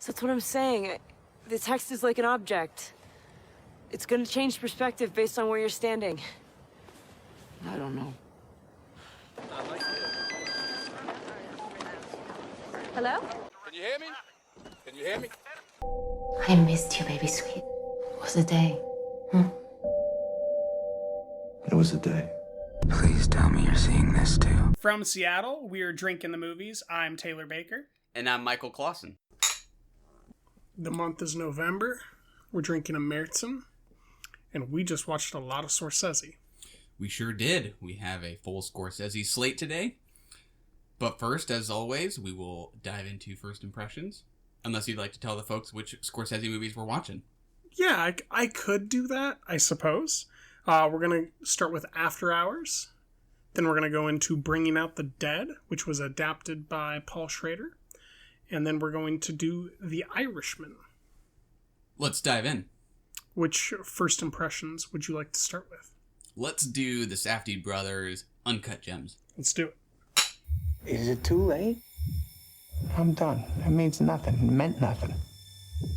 So that's what I'm saying. The text is like an object. It's gonna change perspective based on where you're standing. I don't know. Hello? Can you hear me? Can you hear me? I missed you, baby sweet. It was a day. It was a day. Please tell me you're seeing this too. From Seattle, we're Drinking the Movies. I'm Taylor Baker. And I'm Michael Clausen. The month is November. We're drinking a Märzen. And we just watched a lot of Scorsese. We sure did. We have a full Scorsese slate today. But first, as always, we will dive into first impressions. Unless you'd like to tell the folks which Scorsese movies we're watching. Yeah, I could do that, I suppose. We're going to start with After Hours. Then we're going to go into Bringing Out the Dead, which was adapted by Paul Schrader. And then we're going to do The Irishman. Let's dive in. Which first impressions would you like to start with? Let's do the Safdie brothers' Uncut Gems. Let's do it. Is it too late? I'm done. It means nothing. It meant nothing.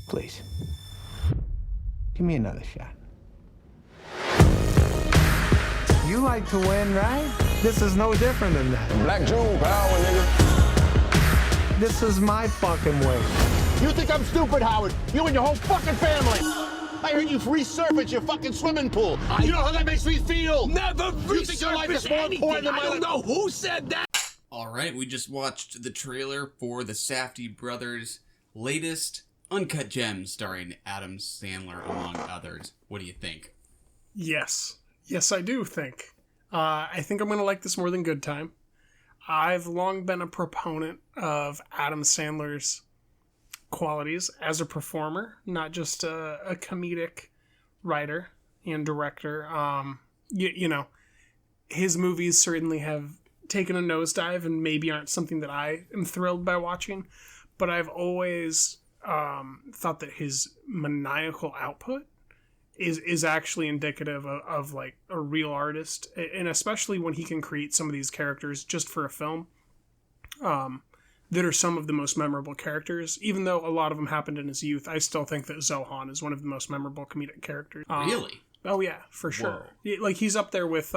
Please. Give me another shot. You like to win, right? This is no different than that. Black June power, nigga. This is my fucking way. You think I'm stupid, Howard? You and your whole fucking family. I heard you resurface your fucking swimming pool. You know how that makes me feel? Never You think your life is more important than my life? I don't know who said that. Alright, we just watched the trailer for the Safdie brothers' latest Uncut Gems starring Adam Sandler, among others. What do you think? Yes. Yes, I do think. I think I'm going to like this more than Good Time. I've long been a proponent of Adam Sandler's qualities as a performer, not just a comedic writer and director. You know, his movies certainly have taken a nosedive and maybe aren't something that I am thrilled by watching, but I've always thought that his maniacal output is actually indicative of like a real artist, and especially when he can create some of these characters just for a film that are some of the most memorable characters. Even though a lot of them happened in his youth, I still think that Zohan is one of the most memorable comedic characters. Really? Oh yeah, for sure. Like he's up there with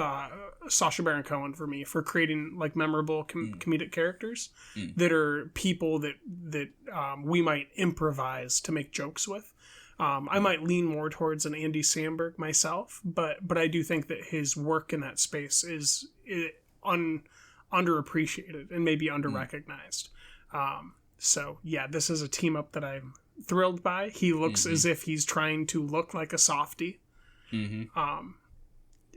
Sacha Baron Cohen for me for creating like memorable comedic characters that are people that we might improvise to make jokes with. I might lean more towards an Andy Samberg myself, but I do think that his work in that space is underappreciated and maybe underrecognized. So yeah, this is a team up that I'm thrilled by. He looks as if he's trying to look like a softie.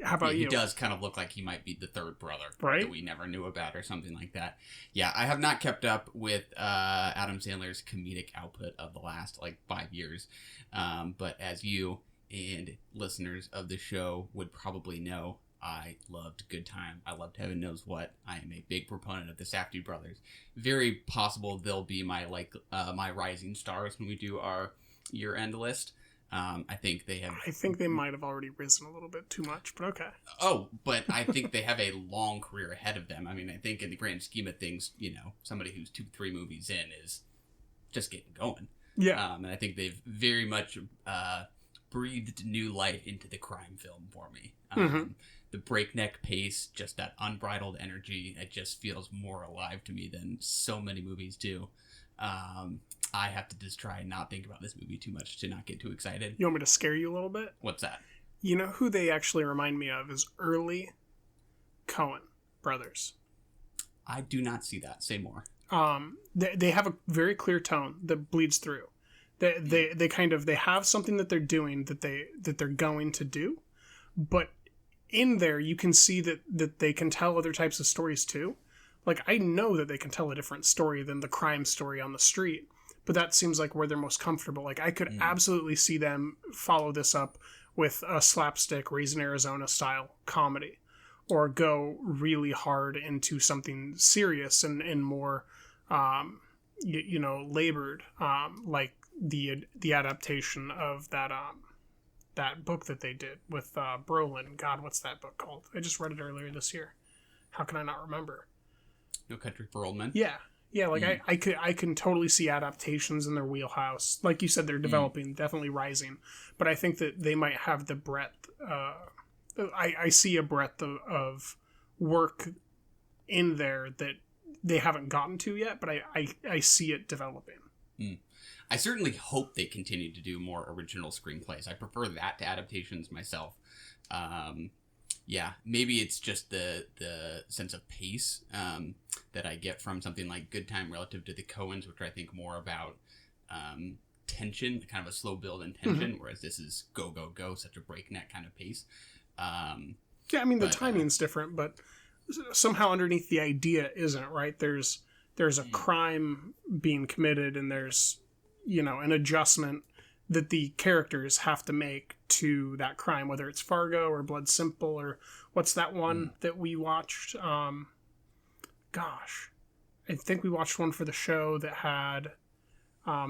How about you? He does kind of look like he might be the third brother, right? That we never knew about or something like that. Yeah, I have not kept up with Adam Sandler's comedic output of the last 5 years. But as you and listeners of the show would probably know, I loved Good Time. I loved Heaven Knows What. I am a big proponent of the Safdie brothers. Very possible they'll be my my rising stars when we do our year-end list. I think they might have already risen a little bit too much, but okay. Oh, but I think they have a long career ahead of them. I mean, I think in the grand scheme of things, somebody who's 2-3 movies in is just getting going. Yeah. And I think they've very much breathed new life into the crime film for me. The breakneck pace, just that unbridled energy, it just feels more alive to me than so many movies do. I have to just try and not think about this movie too much to not get too excited. You want me to scare you a little bit? What's that? You know who they actually remind me of is early Coen brothers. I do not see that. Say more. They have a very clear tone that bleeds through. They have something that they're doing that they're going to do, but in there you can see that they can tell other types of stories too. Like, I know that they can tell a different story than the crime story on the street, but that seems like where they're most comfortable. Like, I could absolutely see them follow this up with a slapstick Raising Arizona style comedy, or go really hard into something serious and more, labored, like the adaptation of that book that they did with Brolin. God, what's that book called? I just read it earlier this year. How can I not remember? No Country for Old Men? Yeah. Yeah, like I can totally see adaptations in their wheelhouse. Like you said, they're developing, definitely rising. But I think that they might have the breadth. I see a breadth of work in there that they haven't gotten to yet, but I see it developing. I certainly hope they continue to do more original screenplays. I prefer that to adaptations myself. Yeah, maybe it's just the sense of pace that I get from something like Good Time relative to the Coens, which I think more about tension, kind of a slow build and tension, whereas this is go, go, go, such a breakneck kind of pace. Yeah, I mean, the timing's different, but somehow underneath the idea isn't, right? There's a crime being committed, and there's, an adjustment that the characters have to make to that crime, whether it's Fargo or Blood Simple or what's that one that we watched? Gosh, I think we watched one for the show that had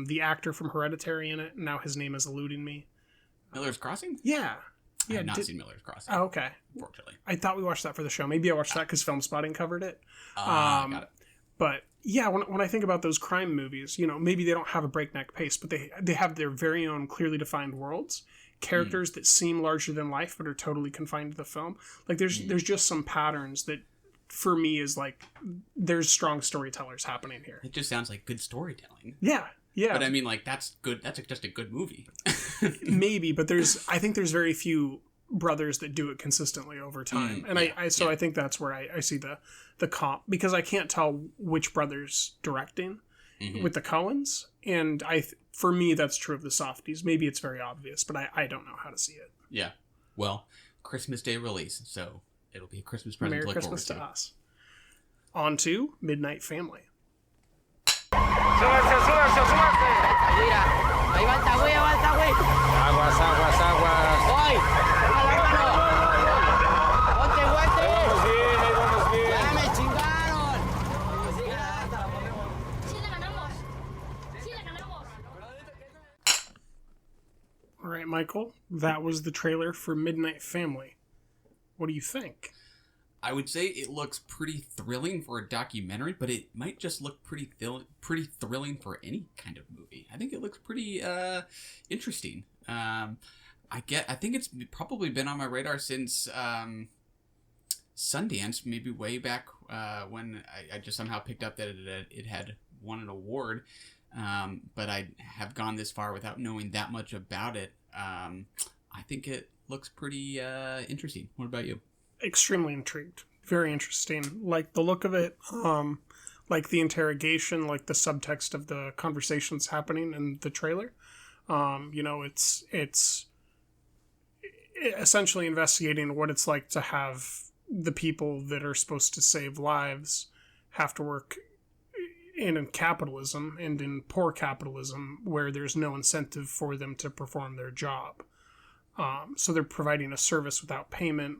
the actor from Hereditary in it. Now his name is eluding me. Miller's Crossing? Yeah. I have not seen Miller's Crossing. Oh, okay. Unfortunately. I thought we watched that for the show. Maybe I watched that because Film Spotting covered it. Got it. But yeah, when I think about those crime movies, maybe they don't have a breakneck pace, but they have their very own clearly defined worlds, characters that seem larger than life but are totally confined to the film. Like there's just some patterns that for me is like there's strong storytellers happening here. It just sounds like good storytelling. Yeah. But I mean, like, that's good. That's just a good movie. Maybe, but I think there's very few brothers that do it consistently over time. And I think that's where I see the comp, because I can't tell which brother's directing with the Coens. And for me, that's true of the Softies. Maybe it's very obvious, but I don't know how to see it. Yeah. Well, Christmas Day release, so it'll be a Christmas present Merry to look Christmas forward to us. On to Midnight Family. ¡Súbanse, súbanse, súbanse! Mira, ahí va el güey, va el güey. Aguas, aguas, aguas. ¡Voy! ¡Ponte, guante! Ahí vamos bien. ¡Ya me chingaron! ¡Sí le ganamos! ¡Sí le ganamos! All right, Michael, that was the trailer for Midnight Family. What do you think? I would say it looks pretty thrilling for a documentary, but it might just look pretty thrilling for any kind of movie. I think it looks pretty interesting. I think it's probably been on my radar since Sundance, maybe way back when I just somehow picked up that it had won an award. But I have gone this far without knowing that much about it. I think it looks pretty interesting. What about you? Extremely intrigued. Very interesting. Like the look of it, like the interrogation, like the subtext of the conversations happening in the trailer. It's essentially investigating what it's like to have the people that are supposed to save lives have to work in capitalism and in poor capitalism where there's no incentive for them to perform their job. So they're providing a service without payment.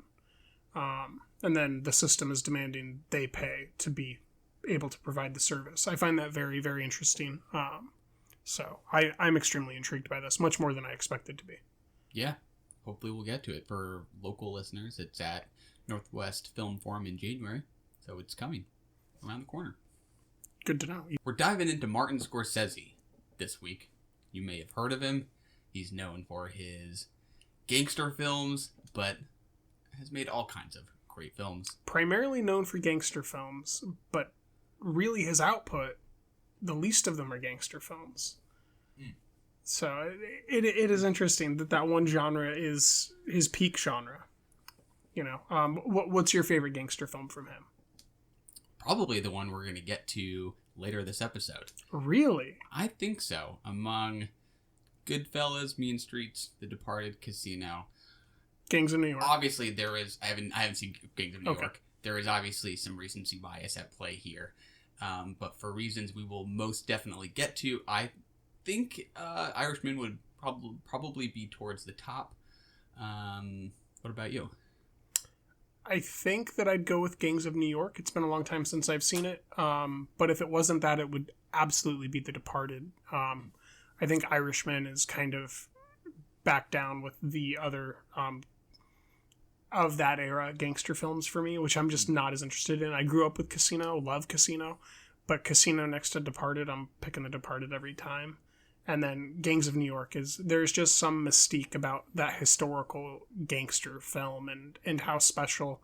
And then the system is demanding they pay to be able to provide the service. I find that very, very interesting. So I'm extremely intrigued by this, much more than I expected to be. Yeah, hopefully we'll get to it. For local listeners, it's at Northwest Film Forum in January, so it's coming around the corner. Good to know. We're diving into Martin Scorsese this week. You may have heard of him. He's known for his gangster films, but has made all kinds of great films. Primarily known for gangster films, but really his output, the least of them are gangster films. So it is interesting that one genre is his peak genre. What's your favorite gangster film from him? Probably the one we're going to get to later this episode. Really? I think so. Among Goodfellas, Mean Streets, The Departed, Casino, Gangs of New York. Obviously, there is. I haven't seen Gangs of New York. There is obviously some recency bias at play here, but for reasons we will most definitely get to, I think Irishman would probably be towards the top. What about you? I think that I'd go with Gangs of New York. It's been a long time since I've seen it, but if it wasn't that, it would absolutely be The Departed. I think Irishman is kind of back down with the other of that era gangster films for me, which I'm just not as interested in. I grew up with Casino, love Casino, but Casino next to Departed, I'm picking The Departed every time. And then Gangs of New York there's just some mystique about that historical gangster film and how special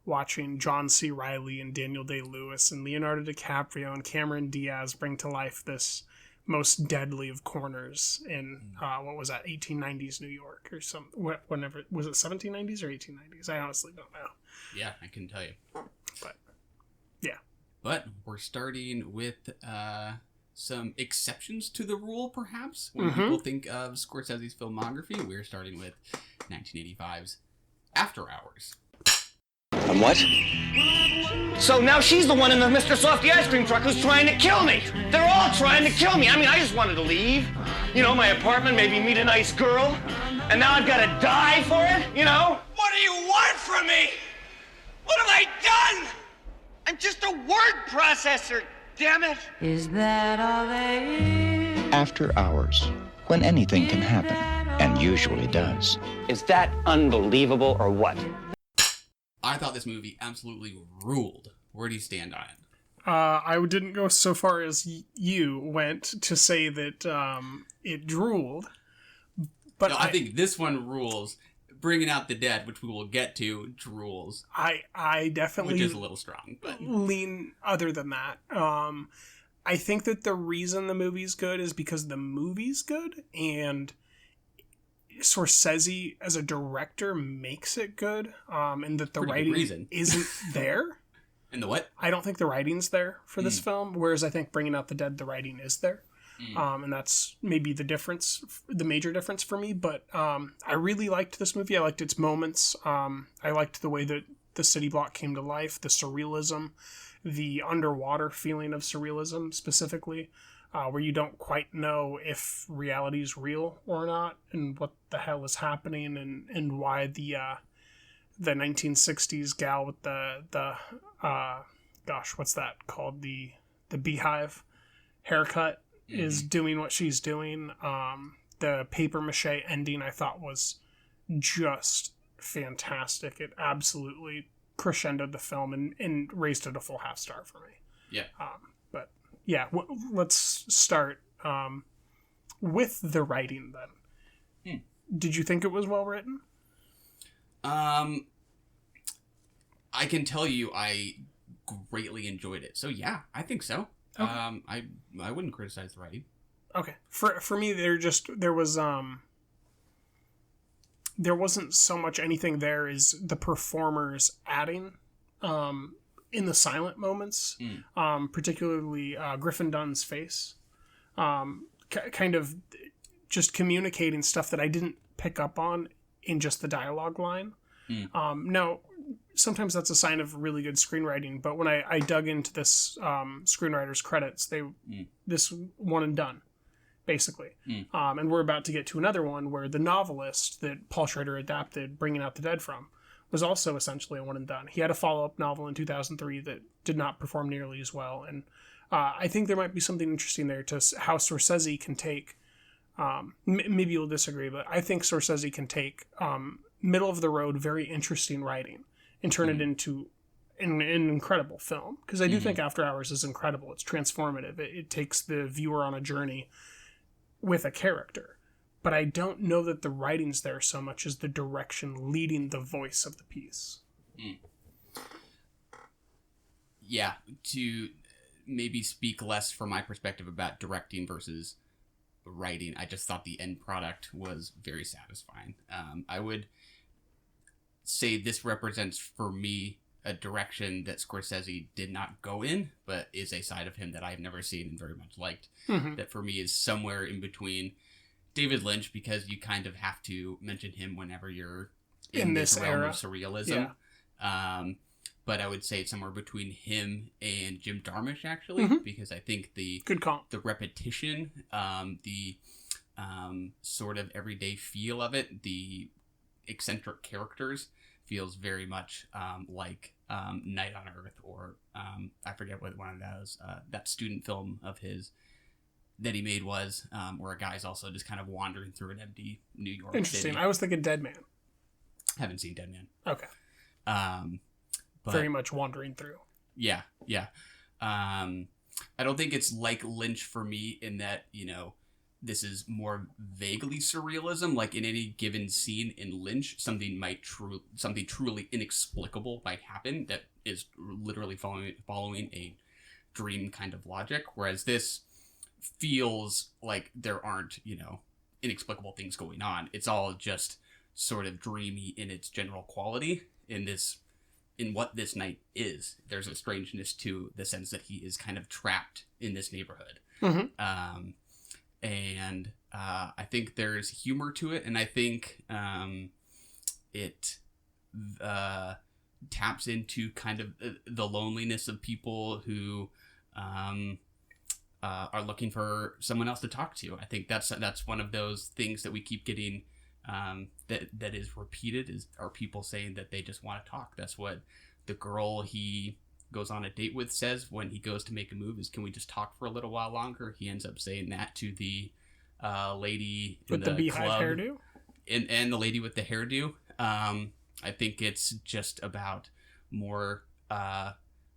watching John C. Reilly and Daniel Day-Lewis and Leonardo DiCaprio and Cameron Diaz bring to life this most deadly of corners in, 1890s New York or whenever, was it 1790s or 1890s? I honestly don't know. Yeah, I couldn't tell you. But, yeah. But we're starting with some exceptions to the rule, perhaps. When people think of Scorsese's filmography, we're starting with 1985's After Hours. And what? So now she's the one in the Mr. Softy ice cream truck who's trying to kill me. They're all trying to kill me. I mean, I just wanted to leave. You know, my apartment, maybe meet a nice girl. And now I've got to die for it, you know? What do you want from me? What have I done? I'm just a word processor, damn it. Is that all there is? After Hours, when anything can happen, and usually does. Is that unbelievable or what? I thought this movie absolutely ruled. Where do you stand on it? I didn't go so far as you went to say that it drooled. But no, I think this one rules. Bringing Out the Dead, which we will get to, drools. I definitely... Which is a little strong, but... lean other than that. I think that the reason the movie's good is because the movie's good, and Scorsese as a director makes it good, and that the Pretty writing isn't there. And the what? I don't think the writing's there for this film, whereas I think Bringing Out the Dead, the writing is there. And that's maybe the major difference for me. But I really liked this movie. I liked its moments. I liked the way that the city block came to life, the surrealism, the underwater feeling of surrealism specifically, where you don't quite know if reality is real or not, and what the hell is happening, and why the 1960s gal with the what's that called, the beehive haircut is doing what she's doing. The paper mache ending I thought was just fantastic. It absolutely crescendoed the film and raised it a full half star for me. Yeah. But yeah, let's start with the writing then. Did you think it was well written? I can tell you I greatly enjoyed it. So yeah, I think so. Okay. I wouldn't criticize the writing. Okay. For me, there wasn't so much anything there as the performers adding in the silent moments, particularly Griffin Dunn's face, kind of just communicating stuff that I didn't pick up on in just the dialogue line. Now, sometimes that's a sign of really good screenwriting, but when I dug into this screenwriter's credits, this one and done, basically. And we're about to get to another one where the novelist that Paul Schrader adapted Bringing Out the Dead from was also essentially a one and done. He had a follow-up novel in 2003 that did not perform nearly as well, and I think there might be something interesting there to how Scorsese can take, maybe you'll disagree, but I think Scorsese can take middle-of-the-road, very interesting writing and turn it into an incredible film. Because I do think After Hours is incredible. It's transformative. It takes the viewer on a journey with a character. But I don't know that the writing's there so much as the direction leading the voice of the piece. Yeah, to maybe speak less from my perspective about directing versus writing, I just thought the end product was very satisfying. I would say this represents for me a direction that Scorsese did not go in, but is a side of him that I've never seen and very much liked. That for me is somewhere in between David Lynch, because you kind of have to mention him whenever you're in this realm era of surrealism. Yeah. But I would say it's somewhere between him and Jim Jarmusch, actually, because I think the repetition, the sort of everyday feel of it, the eccentric characters, feels very much like Night on Earth, or I forget what one of those, that student film of his that he made was, where a guy's also just kind of wandering through an empty New York Interesting. City. I was thinking Dead Man. Haven't seen Dead Man. Okay. But very much wandering through. Yeah. I don't think it's like Lynch for me in that, you know, this is more vaguely surrealism. Like in any given scene in Lynch, something truly inexplicable might happen that is literally following a dream kind of logic. Whereas this feels like there aren't, you know, inexplicable things going on. It's all just sort of dreamy in its general quality in what this night is. There's a strangeness to the sense that he is kind of trapped in this neighborhood. Mm-hmm. And I think there's humor to it, and I think it taps into kind of the loneliness of people who are looking for someone else to talk to. I think that's one of those things that we keep getting that is repeated are people saying that they just want to talk. That's what the girl he goes on a date with says when he goes to make a move is, can we just talk for a little while longer? He ends up saying that to the lady with the beehive club, hairdo and the lady with the hairdo. I think it's just about more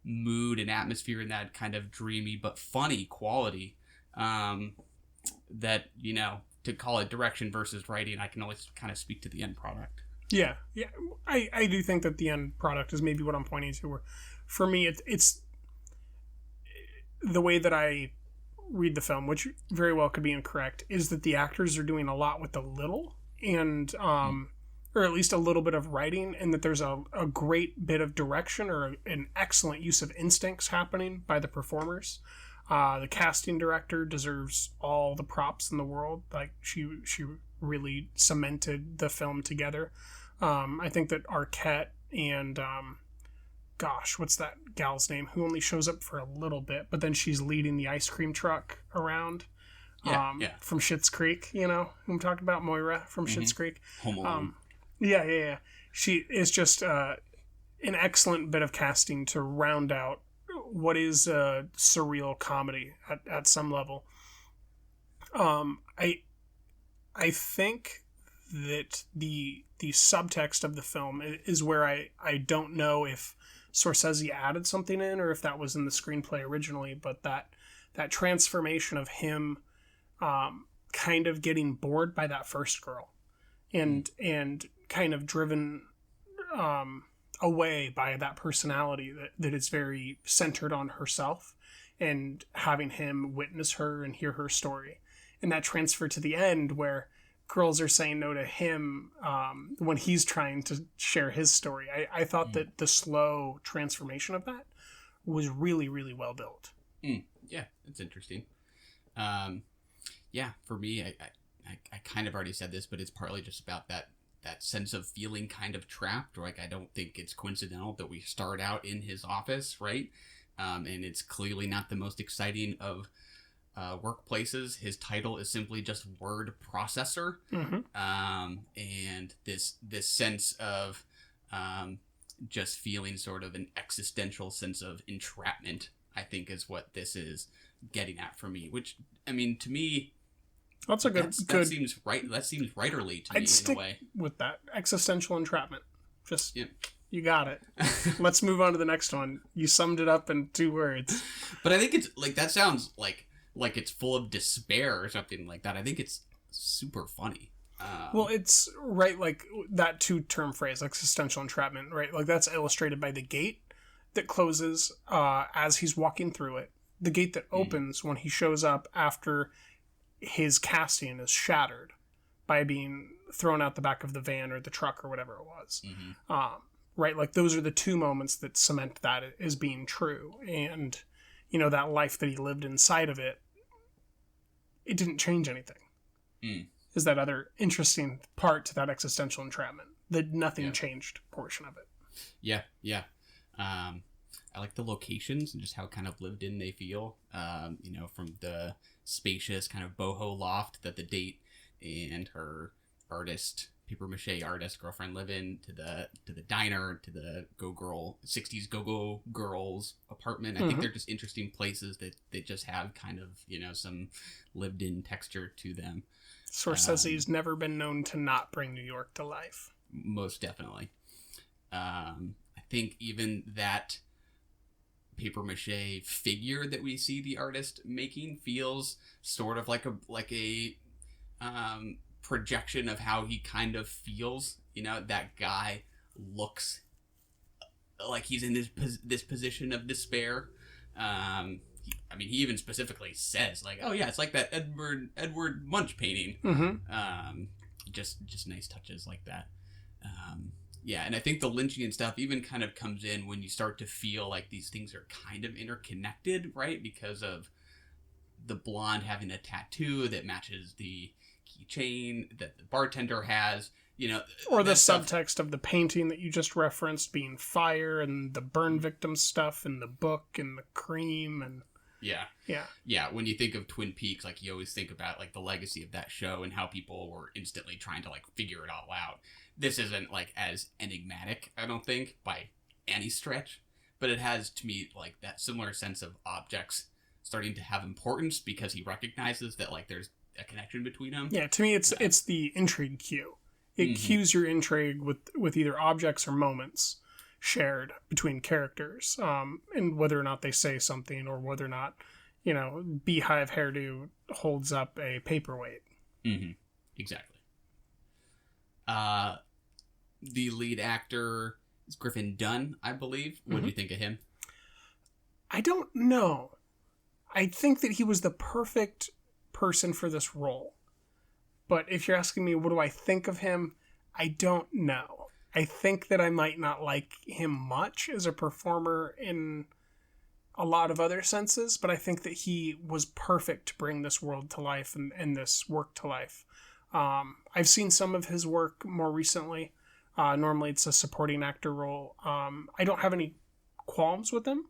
mood and atmosphere in that kind of dreamy but funny quality that, you know, to call it direction versus writing, I can always kind of speak to the end product. Yeah. I do think that the end product is maybe what I'm pointing to, where for me it's the way that I read the film, which very well could be incorrect, is that the actors are doing a lot with a little, and or at least a little bit of writing, and that there's a great bit of direction or an excellent use of instincts happening by the performers. The casting director deserves all the props in the world. Like she really cemented the film together. I think that Arquette and gosh, what's that gal's name who only shows up for a little bit, but then she's leading the ice cream truck around. From Schitt's Creek, you know who I'm talking about, Moira from Schitt's Creek. Home Alone. Yeah. She is just an excellent bit of casting to round out what is a surreal comedy at some level. I think that the subtext of the film is where I don't know if Scorsese added something in or if that was in the screenplay originally, but that transformation of him kind of getting bored by that first girl and kind of driven away by that personality that is very centered on herself, and having him witness her and hear her story, and that transfer to the end where girls are saying no to him when he's trying to share his story. I thought that the slow transformation of that was really, really well built. Yeah, it's interesting. For me, I kind of already said this, but it's partly just about that sense of feeling kind of trapped. Like, I don't think it's coincidental that we start out in his office, right? And it's clearly not the most exciting of workplaces. His title is simply just word processor. And this sense of just feeling sort of an existential sense of entrapment, I think, is what this is getting at for me. Which, I mean, to me, that's a good. That seems right. That seems writerly to me in a way. With that existential entrapment. Just you got it. Let's move on to the next one. You summed it up in 2 words. But I think it's like that sounds like it's full of despair or something like that. I think it's super funny. Well, it's right, like that 2-term phrase, existential entrapment, right? Like that's illustrated by the gate that closes as he's walking through it. The gate that opens when he shows up after his casting is shattered by being thrown out the back of the van or the truck or whatever it was. Right? Like those are the 2 moments that cement that as being true. And, you know, that life that he lived inside of it didn't change anything. Is that other interesting part to that existential entrapment, the nothing changed portion of it. Yeah. I like the locations and just how kind of lived in they feel. You know, from the spacious kind of boho loft that the date and her paper mache artist girlfriend live in, to the diner, to the 60s go-go girls apartment. I think they're just interesting places that they just have kind of, you know, some lived in texture to them. Scorsese's never been known to not bring New York to life. Most definitely. I think even that paper mache figure that we see the artist making feels sort of like a projection of how he kind of feels. That guy looks like he's in this position of despair. He even specifically says, like, oh yeah, it's like that Edward Munch painting. Mm-hmm. Just nice touches like that. And I think the Lynchian stuff even kind of comes in when you start to feel like these things are kind of interconnected, right? Because of the blonde having a tattoo that matches the keychain that the bartender has. Or the subtext of the painting that you just referenced being fire, and the burn victim stuff in the book, and the cream, and yeah. When you think of Twin Peaks, like, you always think about like the legacy of that show and how people were instantly trying to like figure it all out. This isn't like as enigmatic, I don't think, by any stretch, but it has, to me, like that similar sense of objects starting to have importance because he recognizes that like there's a connection between them. Yeah, to me, it's the intrigue cue. It cues your intrigue with either objects or moments shared between characters, and whether or not they say something, or whether or not, beehive hairdo holds up a paperweight. Mm-hmm. Exactly. The lead actor is Griffin Dunn, I believe. What do you think of him? I don't know. I think that he was the perfect person for this role. But if you're asking me, what do I think of him? I don't know. I think that I might not like him much as a performer in a lot of other senses, but I think that he was perfect to bring this world to life and this work to life. I've seen some of his work more recently. Normally it's a supporting actor role. I don't have any qualms with him.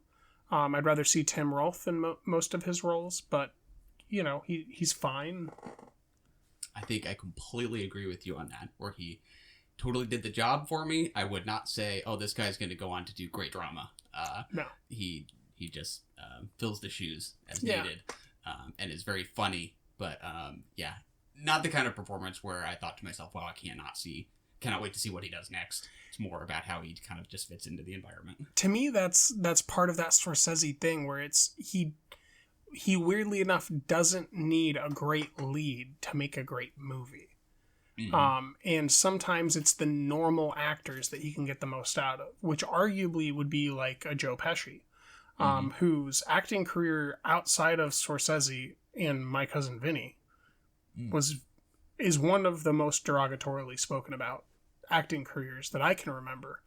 I'd rather see Tim Roth in most of his roles, but, he's fine. I think I completely agree with you on that, where he totally did the job for me. I would not say, oh, this guy's going to go on to do great drama. No. He just fills the shoes as needed, and is very funny. But, not the kind of performance where I thought to myself, wow, I cannot wait to see what he does next. It's more about how he kind of just fits into the environment. To me, that's part of that Scorsese thing, where it's he weirdly enough doesn't need a great lead to make a great movie. Mm-hmm. And sometimes it's the normal actors that he can get the most out of, which arguably would be like a Joe Pesci, whose acting career outside of Scorsese and My Cousin Vinny is one of the most derogatorily spoken about acting careers that I can remember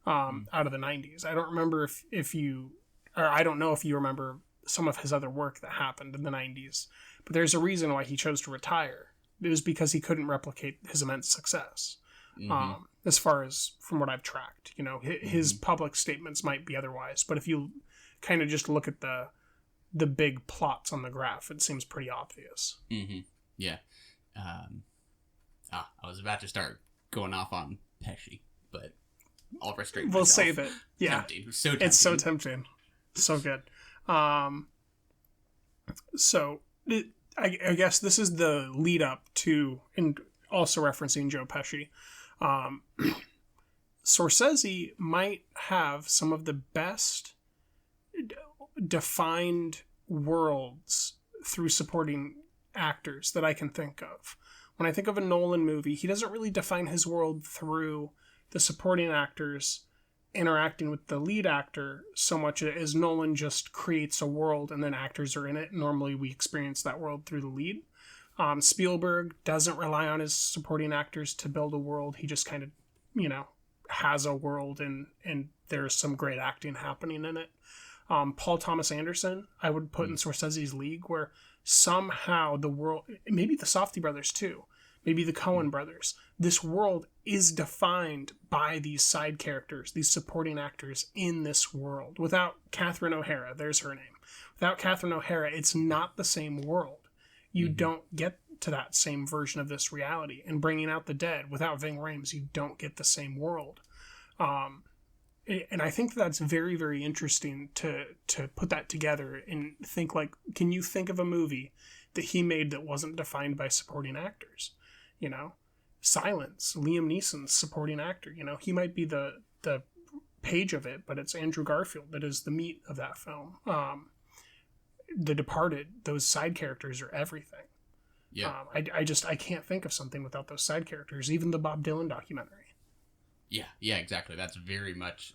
out of the 90s. I don't remember I don't know if you remember some of his other work that happened in the 90s, but there's a reason why he chose to retire. It was because he couldn't replicate his immense success. As far as from what I've tracked, his public statements might be otherwise, but if you kind of just look at the big plots on the graph, it seems pretty obvious. Yeah. I was about to start going off on Pesci, but I'll restrain myself. We'll save it. Yeah. Tempting. So tempting. It's so tempting. So good. I guess this is the lead up to, and also referencing Joe Pesci. Scorsese might have some of the best defined worlds through supporting actors that I can think of. When I think of a Nolan movie, he doesn't really define his world through the supporting actors interacting with the lead actor so much as Nolan just creates a world and then actors are in it. Normally we experience that world through the lead. Spielberg doesn't rely on his supporting actors to build a world. He just kind of, has a world and there's some great acting happening in it. Paul Thomas Anderson, I would put in Scorsese's league, where somehow the world, maybe the Safdie brothers too, maybe the Coen brothers, this world is defined by these side characters, these supporting actors in this world. Without Catherine O'Hara, there's her name. Without Catherine O'Hara, it's not the same world. You don't get to that same version of this reality. And Bringing Out the Dead, without Ving Rhames, you don't get the same world. And I think that's very, very interesting to put that together and think, like, can you think of a movie that he made that wasn't defined by supporting actors? Silence, Liam Neeson's supporting actor. He might be the page of it, but it's Andrew Garfield that is the meat of that film. The Departed, those side characters are everything. Yeah. I can't think of something without those side characters, even the Bob Dylan documentary. Yeah, exactly. That's very much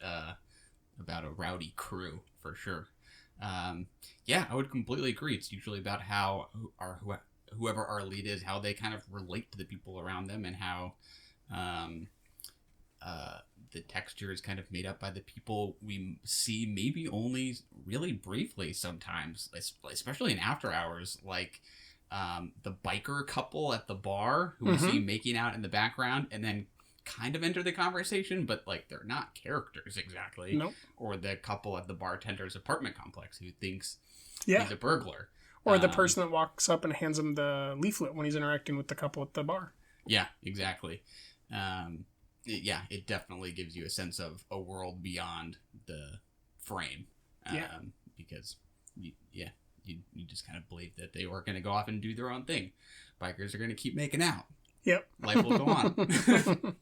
about a rowdy crew, for sure. Yeah, I would completely agree. It's usually about how whoever our lead is, how they kind of relate to the people around them, and how the texture is kind of made up by the people we see maybe only really briefly sometimes, especially in After Hours, like the biker couple at the bar who we see making out in the background and then kind of enter the conversation, but like they're not characters exactly. Nope. Or the couple at the bartender's apartment complex who thinks he's a burglar. Or the person that walks up and hands him the leaflet when he's interacting with the couple at the bar. Yeah, exactly. Yeah, it definitely gives you a sense of a world beyond the frame. Because, you just kind of believe that they were going to go off and do their own thing. Bikers are going to keep making out. Yep. Life will go on.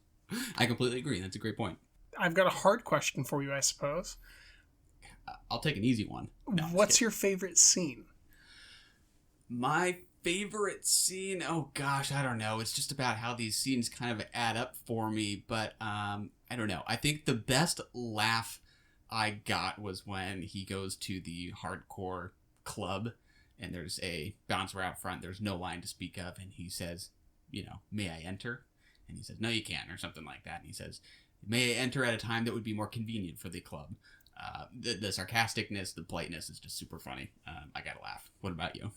I completely agree. That's a great point. I've got a hard question for you, I suppose. I'll take an easy one. No, what's your favorite scene? My favorite scene? Oh gosh, I don't know. It's just about how these scenes kind of add up for me, but I don't know. I think the best laugh I got was when he goes to the hardcore club and there's a bouncer out front. There's no line to speak of, and he says, may I enter? And he says, no, you can't, or something like that. And he says, may I enter at a time that would be more convenient for the club? The sarcasticness, the politeness is just super funny. I gotta laugh. What about you?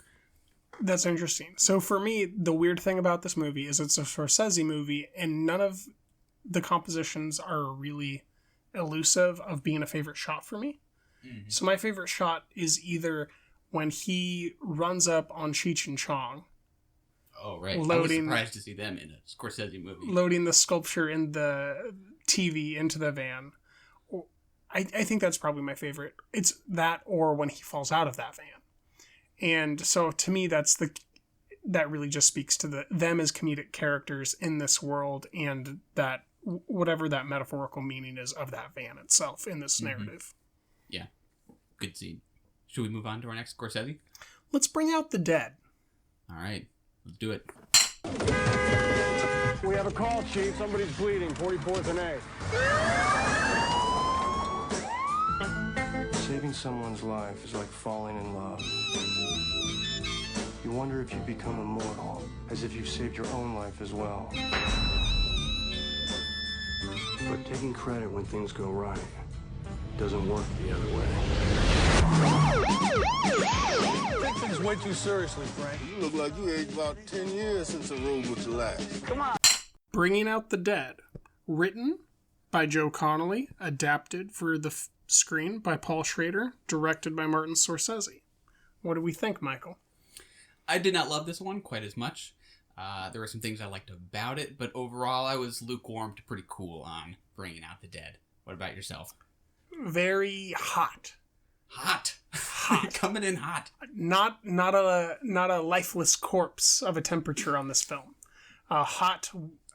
That's interesting. So for me, the weird thing about this movie is it's a Scorsese movie, and none of the compositions are really elusive of being a favorite shot for me. Mm-hmm. So my favorite shot is either when he runs up on Cheech and Chong. Oh, right. I was surprised to see them in a Scorsese movie. Loading the sculpture in the TV into the van. I think that's probably my favorite. It's that or when he falls out of that van. And so to me, that really just speaks to them as comedic characters in this world, and that whatever that metaphorical meaning is of that van itself in this narrative. Yeah. Good scene. Should we move on to our next Scorsese? Let's bring out the dead. All right. Let's do it. We have a call, Chief. Somebody's bleeding. 44th and A. Saving someone's life is like falling in love. You wonder if you become immortal, as if you've saved your own life as well. But taking credit when things go right doesn't work the other way. You take things way too seriously, Frank. You look like you aged about 10 years since the room with your last. Come on. Bringing Out the Dead. Written by Joe Connolly. Adapted for the screen by Paul Schrader. Directed by Martin Scorsese. What do we think, Michael? I did not love this one quite as much. There were some things I liked about it, but overall I was lukewarm to pretty cool on Bringing Out the Dead. What about yourself? Very hot. Hot. Coming in hot. Not a lifeless corpse of a temperature on this film. Hot,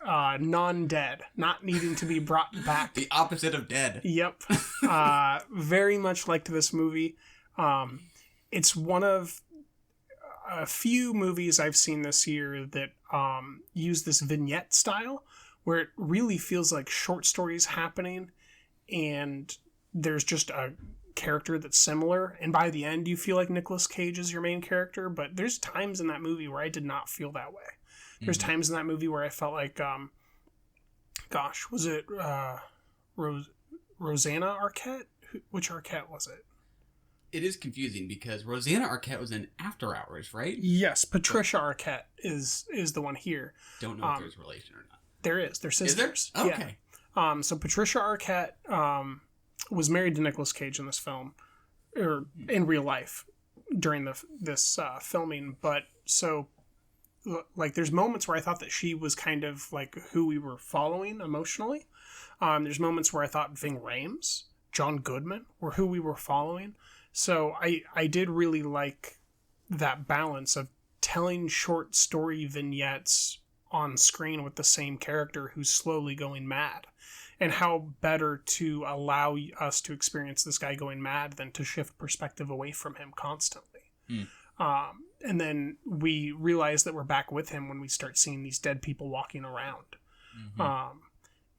non-dead, not needing to be brought back. The opposite of dead. Yep. Very much liked this movie. It's one of a few movies I've seen this year that use this vignette style, where it really feels like short stories happening, and there's just a character that's similar, and by the end you feel like Nicolas Cage is your main character, but there's times in that movie where I did not feel that way. There's times in that movie where I felt like, was it Rosanna Arquette? Which Arquette was it? It is confusing because Rosanna Arquette was in After Hours, right? Yes, Patricia Arquette is the one here. Don't know if there's relation or not. There is. They're sisters. Is there? Okay. Yeah. So Patricia Arquette was married to Nicolas Cage in this film, or in real life during this filming. But so, like, there's moments where I thought that she was kind of like who we were following emotionally. There's moments where I thought Ving Rhames, John Goodman were who we were following. So I did really like that balance of telling short story vignettes on screen with the same character who's slowly going mad. And how better to allow us to experience this guy going mad than to shift perspective away from him constantly. And then we realize that we're back with him when we start seeing these dead people walking around.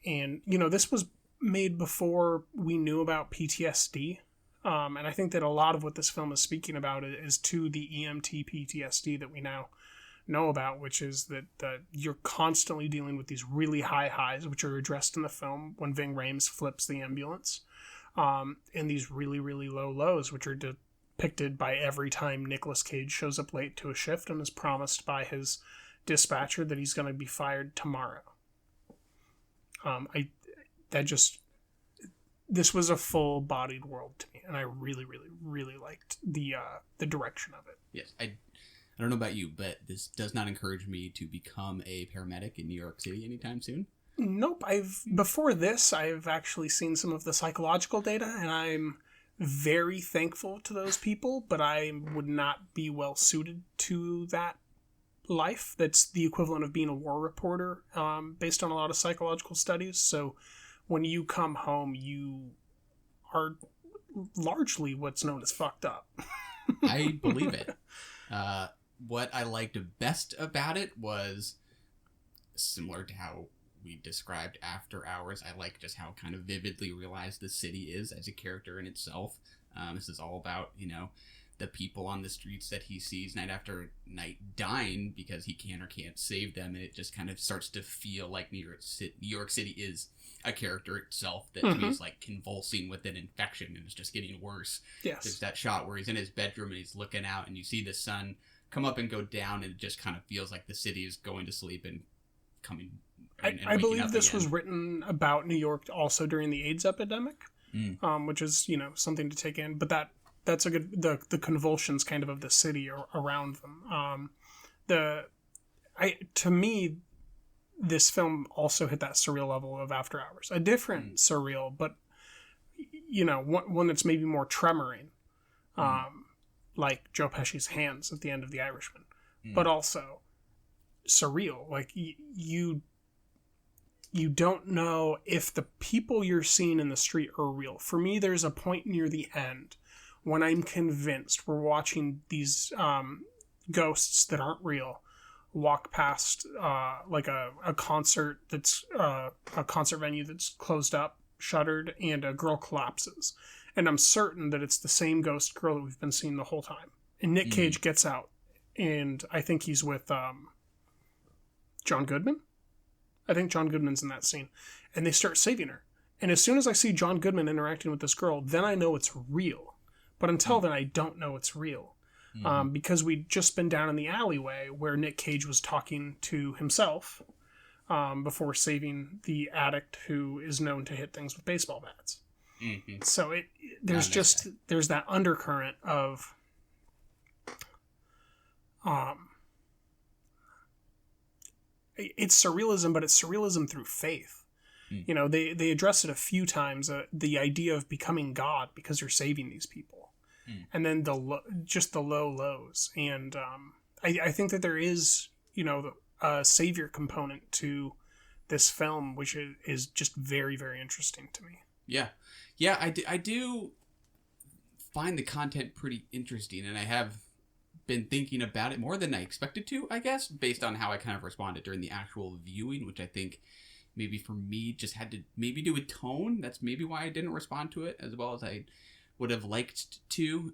And, you know, this was made before we knew about PTSD. And I think that a lot of what this film is speaking about is to the EMT PTSD that we now know about, which is that you're constantly dealing with these really high highs, which are addressed in the film when Ving Rhames flips the ambulance, and these really, really low lows, which are depicted by every time Nicolas Cage shows up late to a shift and is promised by his dispatcher that he's going to be fired tomorrow. This was a full-bodied world to me, and I really, really, really liked the direction of it. Yes, I don't know about you, but this does not encourage me to become a paramedic in New York City anytime soon. Nope. Before this, I've actually seen some of the psychological data, and I'm very thankful to those people, but I would not be well suited to that life. That's the equivalent of being a war reporter, based on a lot of psychological studies. So when you come home, you are largely what's known as fucked up. I believe it. What I liked best about it was similar to how we described After Hours. I like just how kind of vividly realized the city is as a character in itself. This is all about, you know, the people on the streets that he sees night after night dying because he can or can't save them, and it just kind of starts to feel like New York City is a character itself that to me is like convulsing with an infection and it's just getting worse. Yes. There's that shot where he's in his bedroom and he's looking out and you see the sun come up and go down, and it just kind of feels like the city is going to sleep and coming. I believe this was written about New York also during the AIDS epidemic, which is, you know, something to take in. But that's a good the convulsions kind of the city around them. To me, this film also hit that surreal level of After Hours, a different surreal, but you know, one that's maybe more tremoring, like Joe Pesci's hands at the end of The Irishman, but also surreal. Like you don't know if the people you're seeing in the street are real. For me, there's a point near the end when I'm convinced we're watching these ghosts that aren't real walk past like a concert that's a concert venue that's closed up, shuttered, and a girl collapses. And I'm certain that it's the same ghost girl that we've been seeing the whole time. And Nick Cage gets out, and I think he's with John Goodman. I think John Goodman's in that scene. And they start saving her. And as soon as I see John Goodman interacting with this girl, then I know it's real. But until then, I don't know it's real. Because we'd just been down in the alleyway where Nick Cage was talking to himself before saving the addict who is known to hit things with baseball bats. So there's that undercurrent of it's surrealism, but it's surrealism through faith. You know, they address it a few times, the idea of becoming God because you're saving these people. And then the low lows. And I think that there is, you know, a savior component to this film, which is just very, very interesting to me. Yeah. I do find the content pretty interesting, and I have been thinking about it more than I expected to, I guess, based on how I kind of responded during the actual viewing, which I think maybe for me just had to maybe do with tone. That's maybe why I didn't respond to it as well as I would have liked to.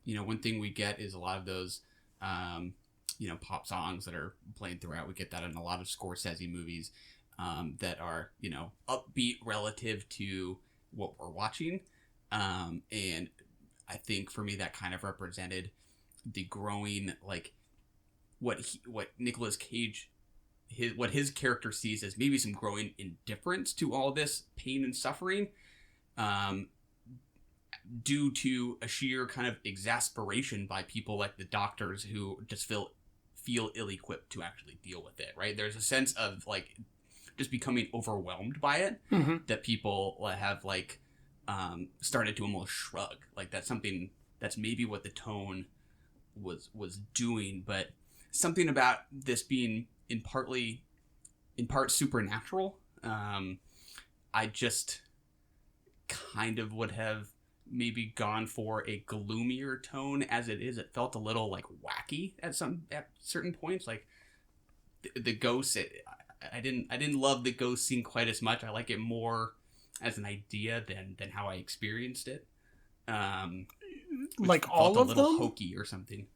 You know, one thing we get is a lot of those, you know, pop songs that are playing throughout. We get that in a lot of Scorsese movies that are, you know, upbeat relative to what we're watching. And I think for me that kind of represented the growing, like, what Nicolas Cage, what his character sees as maybe some growing indifference to all this pain and suffering, due to a sheer kind of exasperation by people like the doctors who just feel ill-equipped to actually deal with it, right? There's a sense of, like, just becoming overwhelmed by it that people have, like, started to almost shrug. Like, that's something that's maybe what the tone was doing, but something about this being in part supernatural. I just kind of would have maybe gone for a gloomier tone. As it is, it felt a little like wacky at certain points. Like the ghosts, I didn't love the ghost scene quite as much. I like it more as an idea than how I experienced it. Like all of them, a little hokey or something.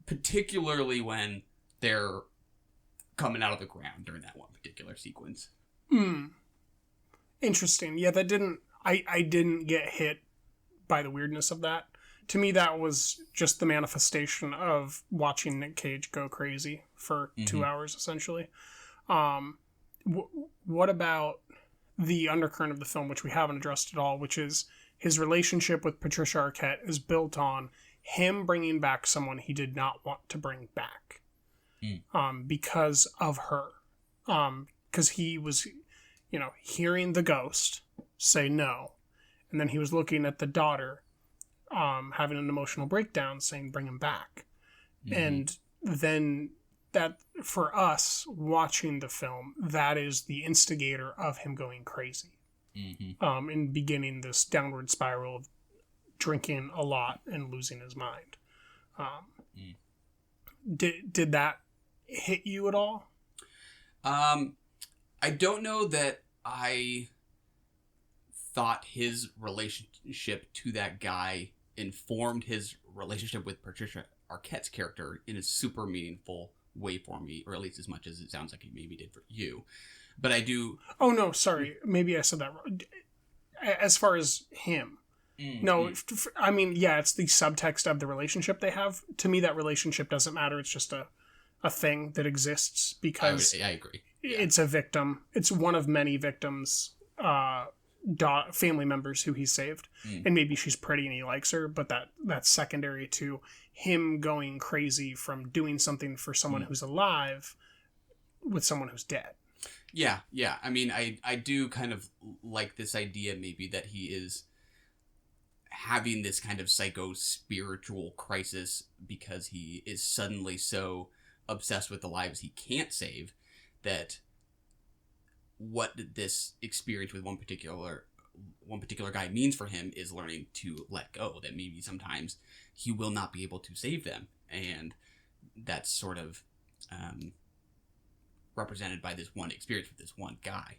Particularly when they're coming out of the ground during that one particular sequence. Interesting. Yeah, that didn't. I didn't get hit by the weirdness of that. To me, that was just the manifestation of watching Nick Cage go crazy for 2 hours, essentially. What about the undercurrent of the film, which we haven't addressed at all, which is his relationship with Patricia Arquette is built on him bringing back someone he did not want to bring back because of her. Because he was, hearing the ghost say no. And then he was looking at the daughter having an emotional breakdown saying, bring him back. And then that, for us watching the film, that is the instigator of him going crazy. And beginning this downward spiral of drinking a lot and losing his mind. Did that hit you at all? I don't know that I thought his relationship to that guy informed his relationship with Patricia Arquette's character in a super meaningful way for me, or at least as much as it sounds like it maybe did for you. But I do... Oh, no, sorry. Maybe I said that wrong. As far as him. No, I mean, yeah, it's the subtext of the relationship they have. To me, that relationship doesn't matter. It's just a thing that exists because... I agree. Yeah. It's a victim. It's one of many victims, family members who he saved. And maybe she's pretty and he likes her, but that's secondary to him going crazy from doing something for someone who's alive with someone who's dead. Yeah. I mean, I do kind of like this idea maybe that he is having this kind of psycho-spiritual crisis because he is suddenly so obsessed with the lives he can't save that what this experience with one particular guy means for him is learning to let go, that maybe sometimes he will not be able to save them. And that's sort of represented by this one experience with this one guy.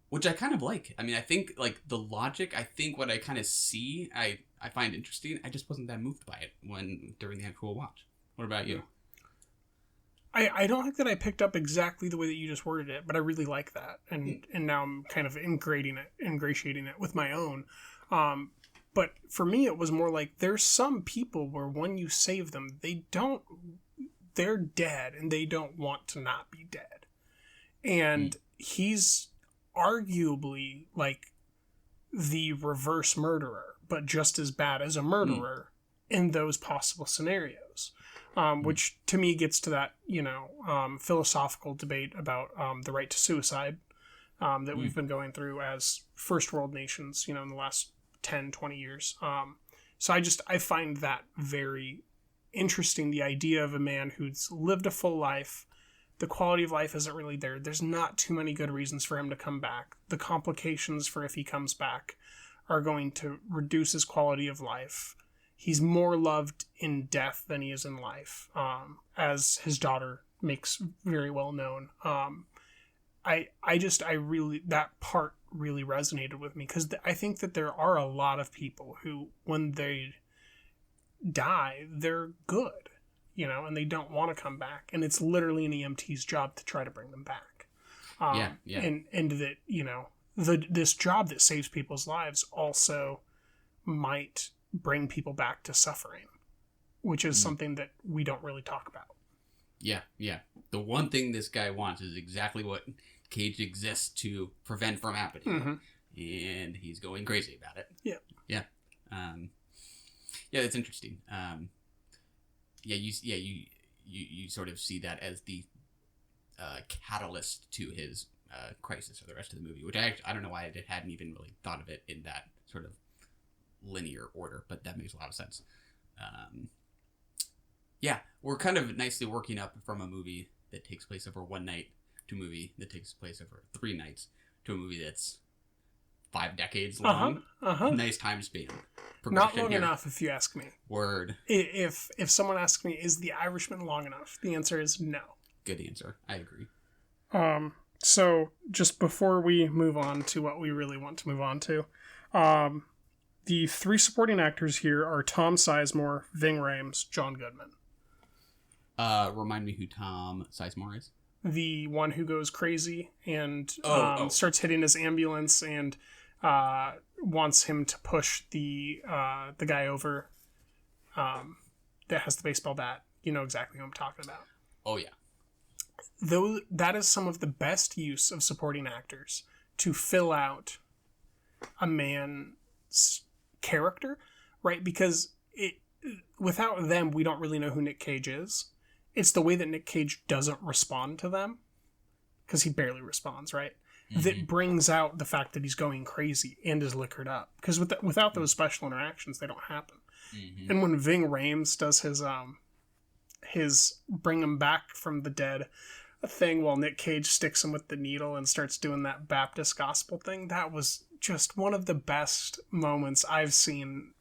Which I kind of like. I mean, I think like the logic, I think what I kind of see, I find interesting. I just wasn't that moved by it during the actual watch. What about you? I don't think that I picked up exactly the way that you just worded it, but I really like that. And now I'm kind of ingratiating it with my own. But for me, it was more like there's some people where when you save them, they're dead and they don't want to not be dead. And he's arguably like the reverse murderer, but just as bad as a murderer in those possible scenarios. Which to me gets to that, philosophical debate about the right to suicide that we've been going through as first world nations, in the last 10, 20 years. So I find that very interesting, the idea of a man who's lived a full life. The quality of life isn't really there. There's not too many good reasons for him to come back. The complications for if he comes back are going to reduce his quality of life. He's more loved in death than he is in life, as his daughter makes very well known. That part really resonated with me because I think that there are a lot of people who, when they die, they're good, and they don't want to come back. And it's literally an EMT's job to try to bring them back. Yeah. And that, this job that saves people's lives also might bring people back to suffering, which is something that we don't really talk about. Yeah. The one thing this guy wants is exactly what Cage exists to prevent from happening. And he's going crazy about it. Yeah. That's interesting. You sort of see that as the catalyst to his crisis for the rest of the movie, which I don't know why I hadn't even really thought of it in that sort of linear order, but that makes a lot of sense. Yeah, we're kind of nicely working up from a movie that takes place over one night to a movie that takes place over 3 nights to a movie that's 5 decades long. Nice time span. Not long enough, if you ask me. Word. If someone asks me, is The Irishman long enough? The answer is no. Good answer. I agree. So, just before we move on to what we really want to move on to, the 3 supporting actors here are Tom Sizemore, Ving Rhames, John Goodman. Remind me who Tom Sizemore is? The one who goes crazy and starts hitting his ambulance and wants him to push the guy over that has the baseball bat. You know exactly who I'm talking about. Oh, yeah. Though that is some of the best use of supporting actors to fill out a man's character, right? Because without them, we don't really know who Nick Cage is. It's the way that Nick Cage doesn't respond to them, because he barely responds, right? Mm-hmm. That brings out the fact that he's going crazy and is liquored up. Because without those special interactions, they don't happen. Mm-hmm. And when Ving Rhames does his bring him back from the dead thing while Nick Cage sticks him with the needle and starts doing that Baptist gospel thing, that was just one of the best moments I've seen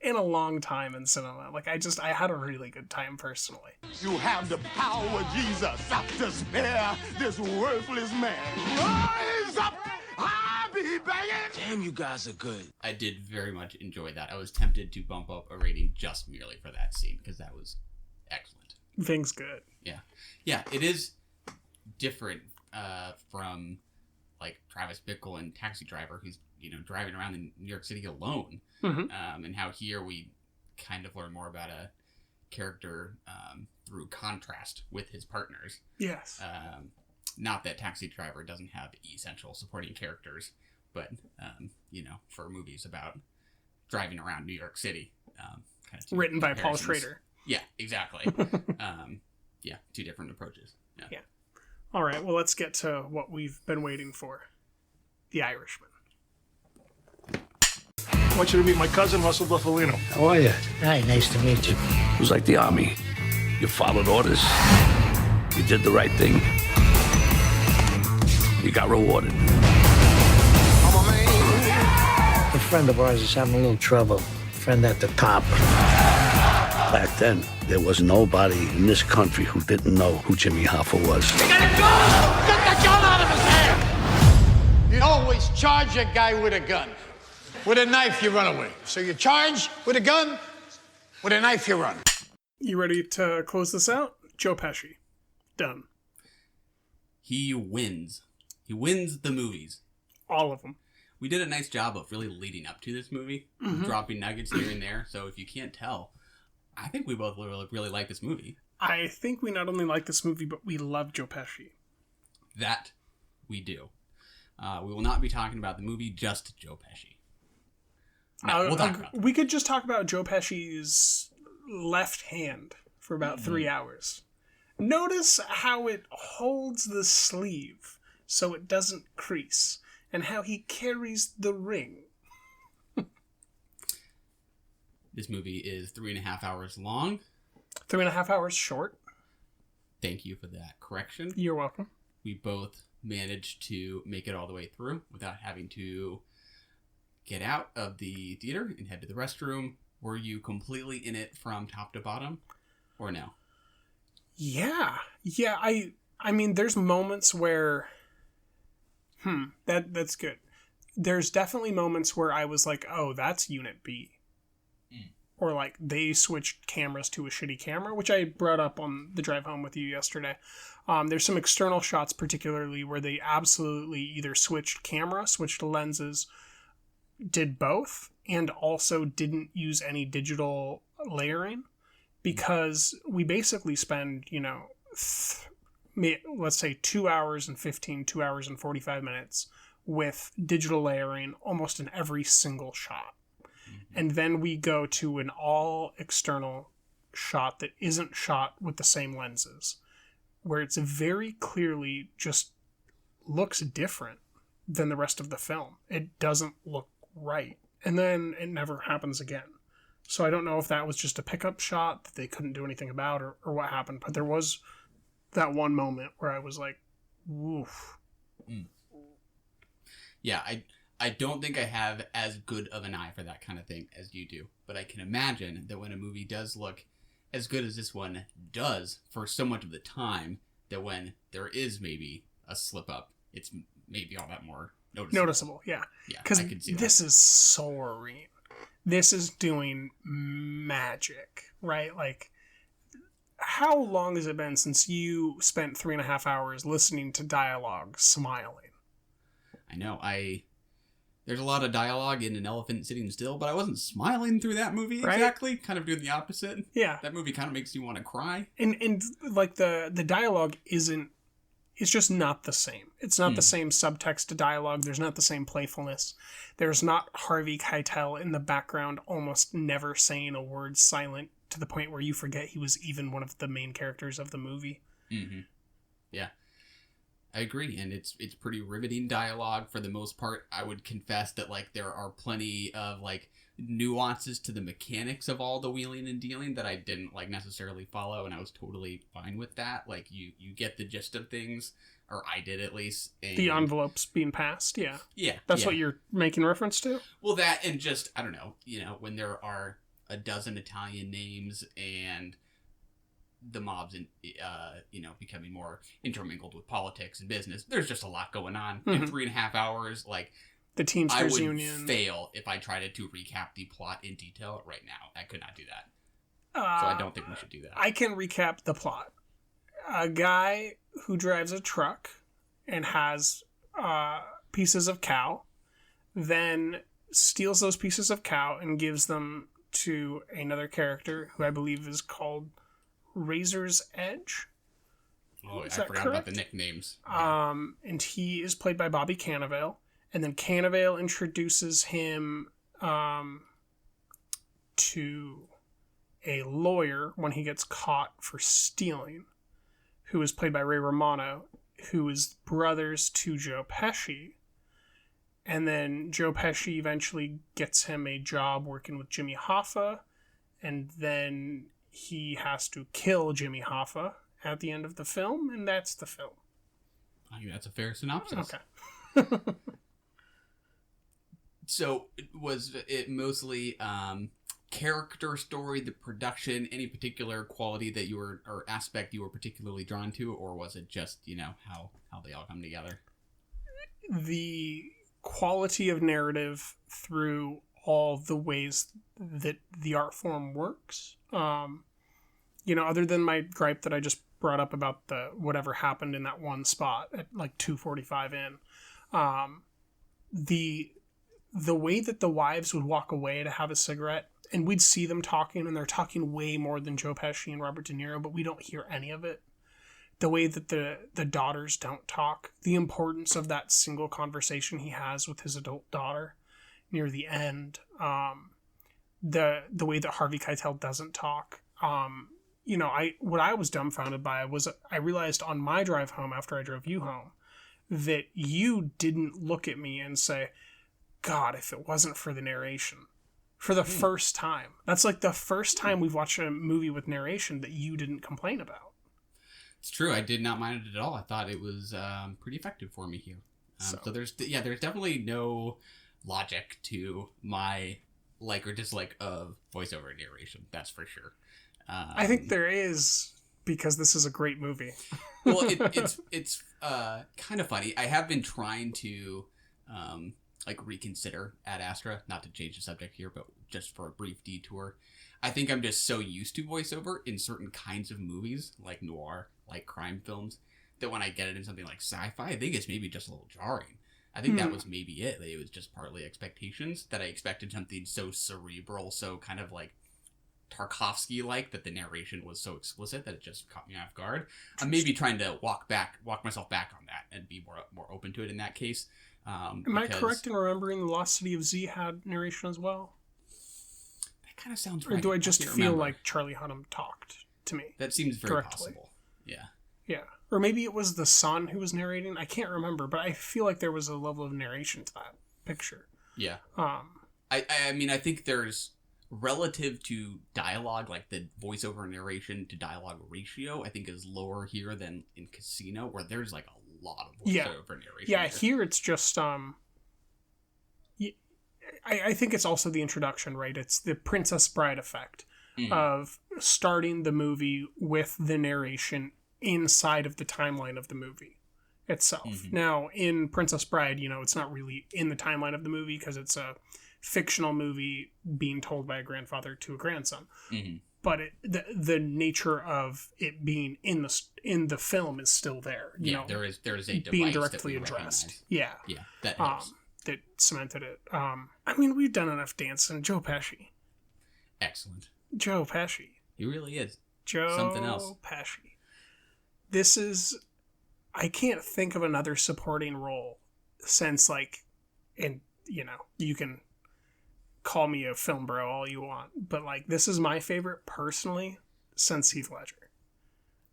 in a long time in cinema. Like, I had a really good time personally. You have the power, Jesus, to spare this worthless man. Rise up! I'll be begging! Damn, you guys are good. I did very much enjoy that. I was tempted to bump up a rating just merely for that scene, because that was excellent. Ving's good. Yeah. Yeah, it is different from, like, Travis Bickle and Taxi Driver, who's, driving around in New York City alone. Mm-hmm. And how here we kind of learn more about a character through contrast with his partners. Yes. Not that Taxi Driver doesn't have essential supporting characters, but, for movies about driving around New York City. Kind of written by Paul Schrader. Yeah, exactly. 2 different approaches. Yeah. All right, well, let's get to what we've been waiting for. The Irishman. I want you to meet my cousin, Russell Buffalino. How are you? Hi, nice to meet you. It was like the Army. You followed orders. You did the right thing. You got rewarded. A friend of ours is having a little trouble. Friend at the top. Back then, there was nobody in this country who didn't know who Jimmy Hoffa was. You got a gun! Get the gun out of his hand! You always charge a guy with a gun. With a knife, you run away. So you charge with a gun, with a knife, you run. You ready to close this out? Joe Pesci. Done. He wins. He wins the movies. All of them. We did a nice job of really leading up to this movie, dropping nuggets here and there. So if you can't tell, I think we both really like this movie. I think we not only like this movie, but we love Joe Pesci. That we do. We will not be talking about the movie, just Joe Pesci. No, we'll talk about we could just talk about Joe Pesci's left hand for about 3 hours. Notice how it holds the sleeve so it doesn't crease, and how he carries the ring. This movie is 3.5 hours long. 3.5 hours short. Thank you for that correction. You're welcome. We both managed to make it all the way through without having to get out of the theater and head to the restroom. Were you completely in it from top to bottom, or no? Yeah. I mean, there's moments where, that's good. There's definitely moments where I was like, oh, that's Unit B. Or like they switched cameras to a shitty camera, which I brought up on the drive home with you yesterday. There's some external shots particularly where they absolutely either switched lenses, did both, and also didn't use any digital layering, because we basically spend, let's say 2 hours and 45 minutes with digital layering almost in every single shot. And then we go to an all external shot that isn't shot with the same lenses, where it's very clearly just looks different than the rest of the film. It doesn't look right. And then it never happens again. So I don't know if that was just a pickup shot that they couldn't do anything about or what happened. But there was that one moment where I was like, woof. Yeah, I don't think I have as good of an eye for that kind of thing as you do. But I can imagine that when a movie does look as good as this one does for so much of the time, that when there is maybe a slip up, it's maybe all that more noticeable. Yeah. Yeah, because I can see that. This is soaring. This is doing magic, right? Like, how long has it been since you spent 3.5 hours listening to dialogue smiling? I know. There's a lot of dialogue in An Elephant Sitting Still, but I wasn't smiling through that movie exactly. Right? Kind of doing the opposite. Yeah. That movie kind of makes you want to cry. And like the dialogue isn't, it's just not the same. It's not the same subtext to dialogue. There's not the same playfulness. There's not Harvey Keitel in the background almost never saying a word silent to the point where you forget he was even one of the main characters of the movie. Mm-hmm. Yeah. I agree, and it's pretty riveting dialogue for the most part. I would confess that like there are plenty of like nuances to the mechanics of all the wheeling and dealing that I didn't like necessarily follow, and I was totally fine with that. Like you get the gist of things, or I did at least. And the envelopes being passed, yeah. Yeah. That's what you're making reference to? Well, that and just, I don't know, when there are a dozen Italian names and the mobs and becoming more intermingled with politics and business, there's just a lot going on in 3.5 hours. Like the Teamsters I would Union fail if I tried to recap the plot in detail right now. I could not do that, so I don't think we should do that. I can recap the plot. A guy who drives a truck and has pieces of cow, then steals those pieces of cow and gives them to another character who I believe is called Razor's Edge. Oh, I forgot about the nicknames. And he is played by Bobby Cannavale. And then Cannavale introduces him to a lawyer when he gets caught for stealing, who is played by Ray Romano, who is brothers to Joe Pesci. And then Joe Pesci eventually gets him a job working with Jimmy Hoffa, and then he has to kill Jimmy Hoffa at the end of the film, and that's the film. I think that's a fair synopsis. Okay. So, was it mostly character story, the production, any particular quality that you were, or aspect you were particularly drawn to, or was it just, how they all come together? The quality of narrative through all the ways that the art form works. Other than my gripe that I just brought up about the whatever happened in that one spot at like 2:45 in, the way that the wives would walk away to have a cigarette, and we'd see them talking, and they're talking way more than Joe Pesci and Robert De Niro, but we don't hear any of it. The way that the daughters don't talk, the importance of that single conversation he has with his adult daughter near the end, the way that Harvey Keitel doesn't talk. What I was dumbfounded by was I realized on my drive home after I drove you home that you didn't look at me and say, God, if it wasn't for the narration. For the first time. That's like the first time we've watched a movie with narration that you didn't complain about. It's true. I did not mind it at all. I thought it was pretty effective for me here. So there's definitely no logic to my like or dislike of voiceover narration. That's for sure. I think there is, because this is a great movie. Well, it's kind of funny. I have been trying to reconsider Ad Astra, not to change the subject here, but just for a brief detour. I think I'm just so used to voiceover in certain kinds of movies, like noir, like crime films, that when I get it in something like sci-fi, I think it's maybe just a little jarring. I think that was maybe it. It was just partly expectations, that I expected something so cerebral, so kind of like Tarkovsky-like, that the narration was so explicit that it just caught me off guard. I'm maybe trying to walk myself back on that and be more open to it in that case. Am I correct in remembering The Lost City of Z had narration as well? That kind of sounds right. Or do I just feel like Charlie Hunnam talked to me? That seems very possible. Yeah. Yeah. Or maybe it was the son who was narrating. I can't remember, but I feel like there was a level of narration to that picture. Yeah. I mean, I think there's relative to dialogue, like the voiceover narration to dialogue ratio, I think is lower here than in Casino, where there's like a lot of voiceover narration. Yeah, here it's just I think it's also the introduction, right? It's the Princess Bride effect of starting the movie with the narration inside of the timeline of the movie itself. Now, in Princess Bride, it's not really in the timeline of the movie because it's a fictional movie being told by a grandfather to a grandson. But the nature of it being in the film is still there. There is a device being directly that we addressed. Recognize. Yeah, that helps. That cemented it. We've done enough dancing. Joe Pesci. Excellent. Joe Pesci. He really is. Something else. Pesci. This is... I can't think of another supporting role since, you can call me a film bro all you want, but, this is my favorite, personally, since Heath Ledger.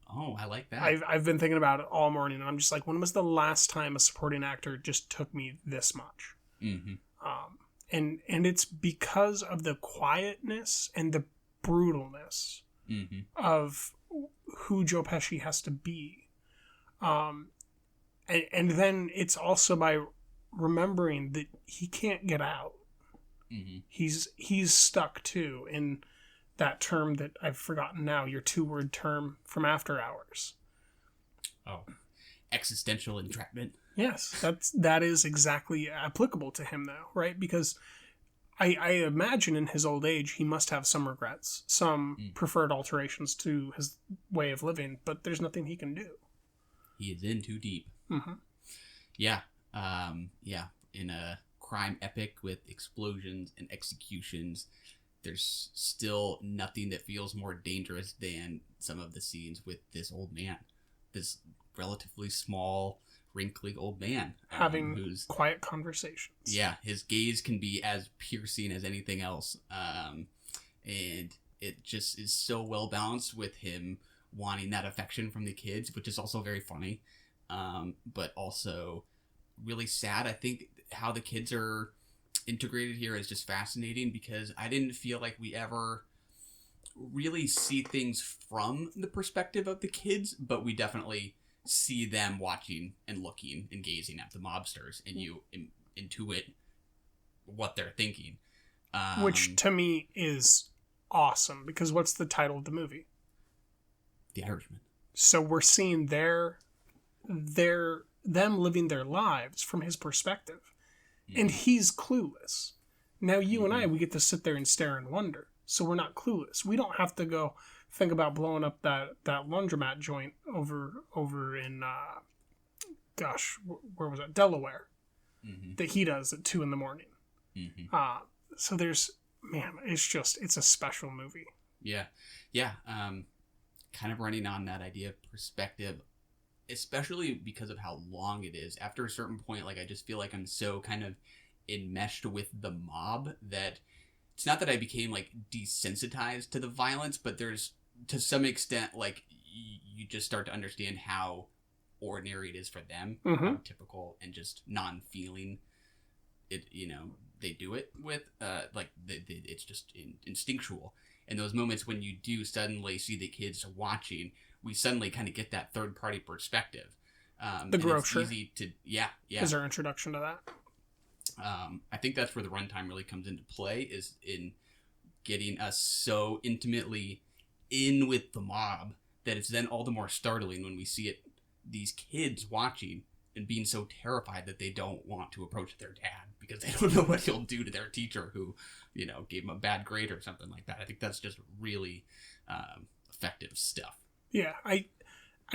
Oh, I like that. I've been thinking about it all morning, and I'm just like, when was the last time a supporting actor just took me this much? And it's because of the quietness and the brutalness of who Joe Pesci has to be. And then it's also by remembering that he can't get out. He's stuck too in that term that I've forgotten now, your 2-word term from After Hours. Oh, existential entrapment. Yes, that is exactly applicable to him though, right? Because I imagine in his old age he must have some regrets, some preferred alterations to his way of living, but there's nothing he can do. He is in too deep. Yeah. In a crime epic with explosions and executions, there's still nothing that feels more dangerous than some of the scenes with this old man. This relatively small, wrinkly old man. Having who's quiet conversations. Yeah, his gaze can be as piercing as anything else. And it just is so well balanced with him wanting that affection from the kids, which is also very funny. But also really sad. I think how the kids are integrated here is just fascinating because I didn't feel like we ever really see things from the perspective of the kids, but we definitely see them watching and looking and gazing at the mobsters, and you intuit what they're thinking. Which to me is awesome because what's the title of the movie? The Irishman. So we're seeing them living their lives from his perspective. And he's clueless. Now you and I, we get to sit there and stare and wonder. So we're not clueless. We don't have to go think about blowing up that laundromat joint over in, where was that? Delaware. That he does at 2 a.m. So there's, it's a special movie. Yeah. Kind of running on that idea of perspective, especially because of how long it is. After a certain point, I just feel like I'm so kind of enmeshed with the mob that it's not that I became desensitized to the violence, but there's to some extent you just start to understand how ordinary it is for them, how typical and just non-feeling it. They do it with it's just instinctual. And those moments when you do suddenly see the kids watching, we suddenly kind of get that third-party perspective. The grocer. It's easy to, yeah. Is our introduction to that? I think that's where the runtime really comes into play, is in getting us so intimately in with the mob that it's then all the more startling when we see these kids watching and being so terrified that they don't want to approach their dad because they don't know what he'll do to their teacher who, gave them a bad grade or something like that. I think that's just really effective stuff. Yeah, I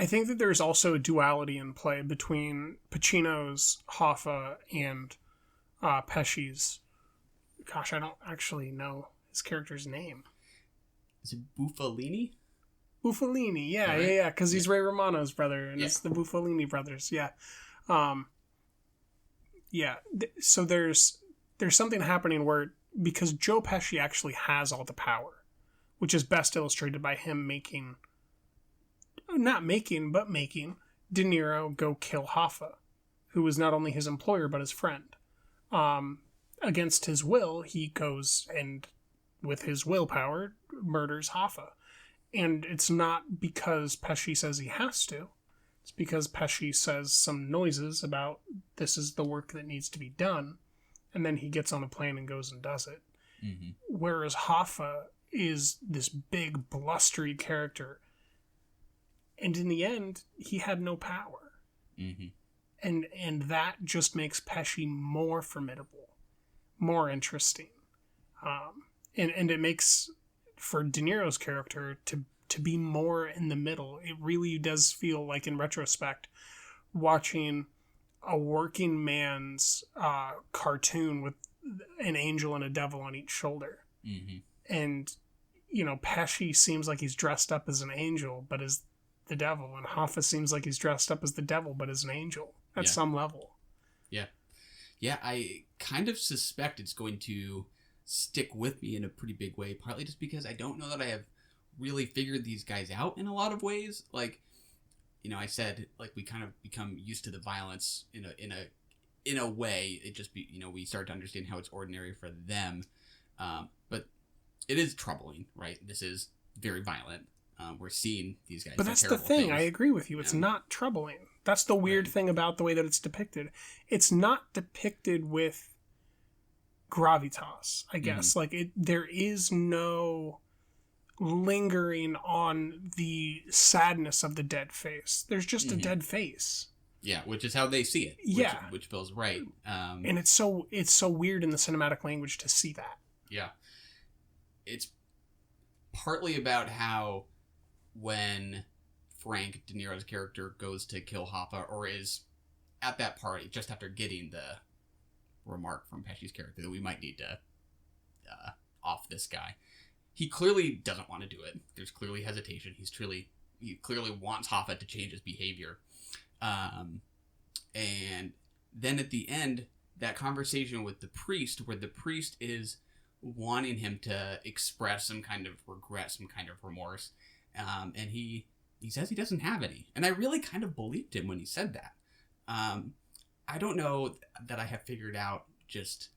think that there's also a duality in play between Pacino's Hoffa and Pesci's. Gosh, I don't actually know his character's name. Is it Buffalini? Buffalini, yeah, because he's Ray Romano's brother, and it's the Buffalini brothers, yeah. So there's something happening where, because Joe Pesci actually has all the power, which is best illustrated by him making De Niro go kill Hoffa, who was not only his employer but his friend. Against his will, he goes and with his willpower, murders Hoffa. And it's not because Pesci says he has to. It's because Pesci says some noises about this is the work that needs to be done, and then he gets on a plane and goes and does it. Mm-hmm. Whereas Hoffa is this big, blustery character, and in the end, he had no power. Mm-hmm. And that just makes Pesci more formidable, more interesting. And it makes, for De Niro's character to be more in the middle. It really does feel like, in retrospect, watching a working man's cartoon with an angel and a devil on each shoulder. Mm-hmm. And, Pesci seems like he's dressed up as an angel, but as the devil. And Hoffa seems like he's dressed up as the devil, but as an angel at some level. Yeah. Yeah, I kind of suspect it's going to stick with me in a pretty big way, partly just because I don't know that I have really figured these guys out in a lot of ways. Like, I said, like, we kind of become used to the violence in a way. It just we start to understand how it's ordinary for them. But it is troubling, right? This is very violent. We're seeing these guys. But that's the thing. Things. I agree with you. It's not troubling. That's the weird thing about the way that it's depicted. It's not depicted with gravitas, I guess. Mm-hmm. Like, there is no lingering on the sadness of the dead face. There's just a dead face. Yeah, which is how they see it. Which feels right. And it's so weird in the cinematic language to see that. Yeah. It's partly about how when Frank De Niro's character goes to kill Hoffa, or is at that party just after getting the remark from Pesci's character that we might need to off this guy, he clearly doesn't want to do it. There's clearly hesitation. He clearly wants Hoffa to change his behavior. And then at the end, that conversation with the priest, where the priest is wanting him to express some kind of regret, some kind of remorse, and he says he doesn't have any. And I really kind of believed him when he said that. I don't know that I have figured out just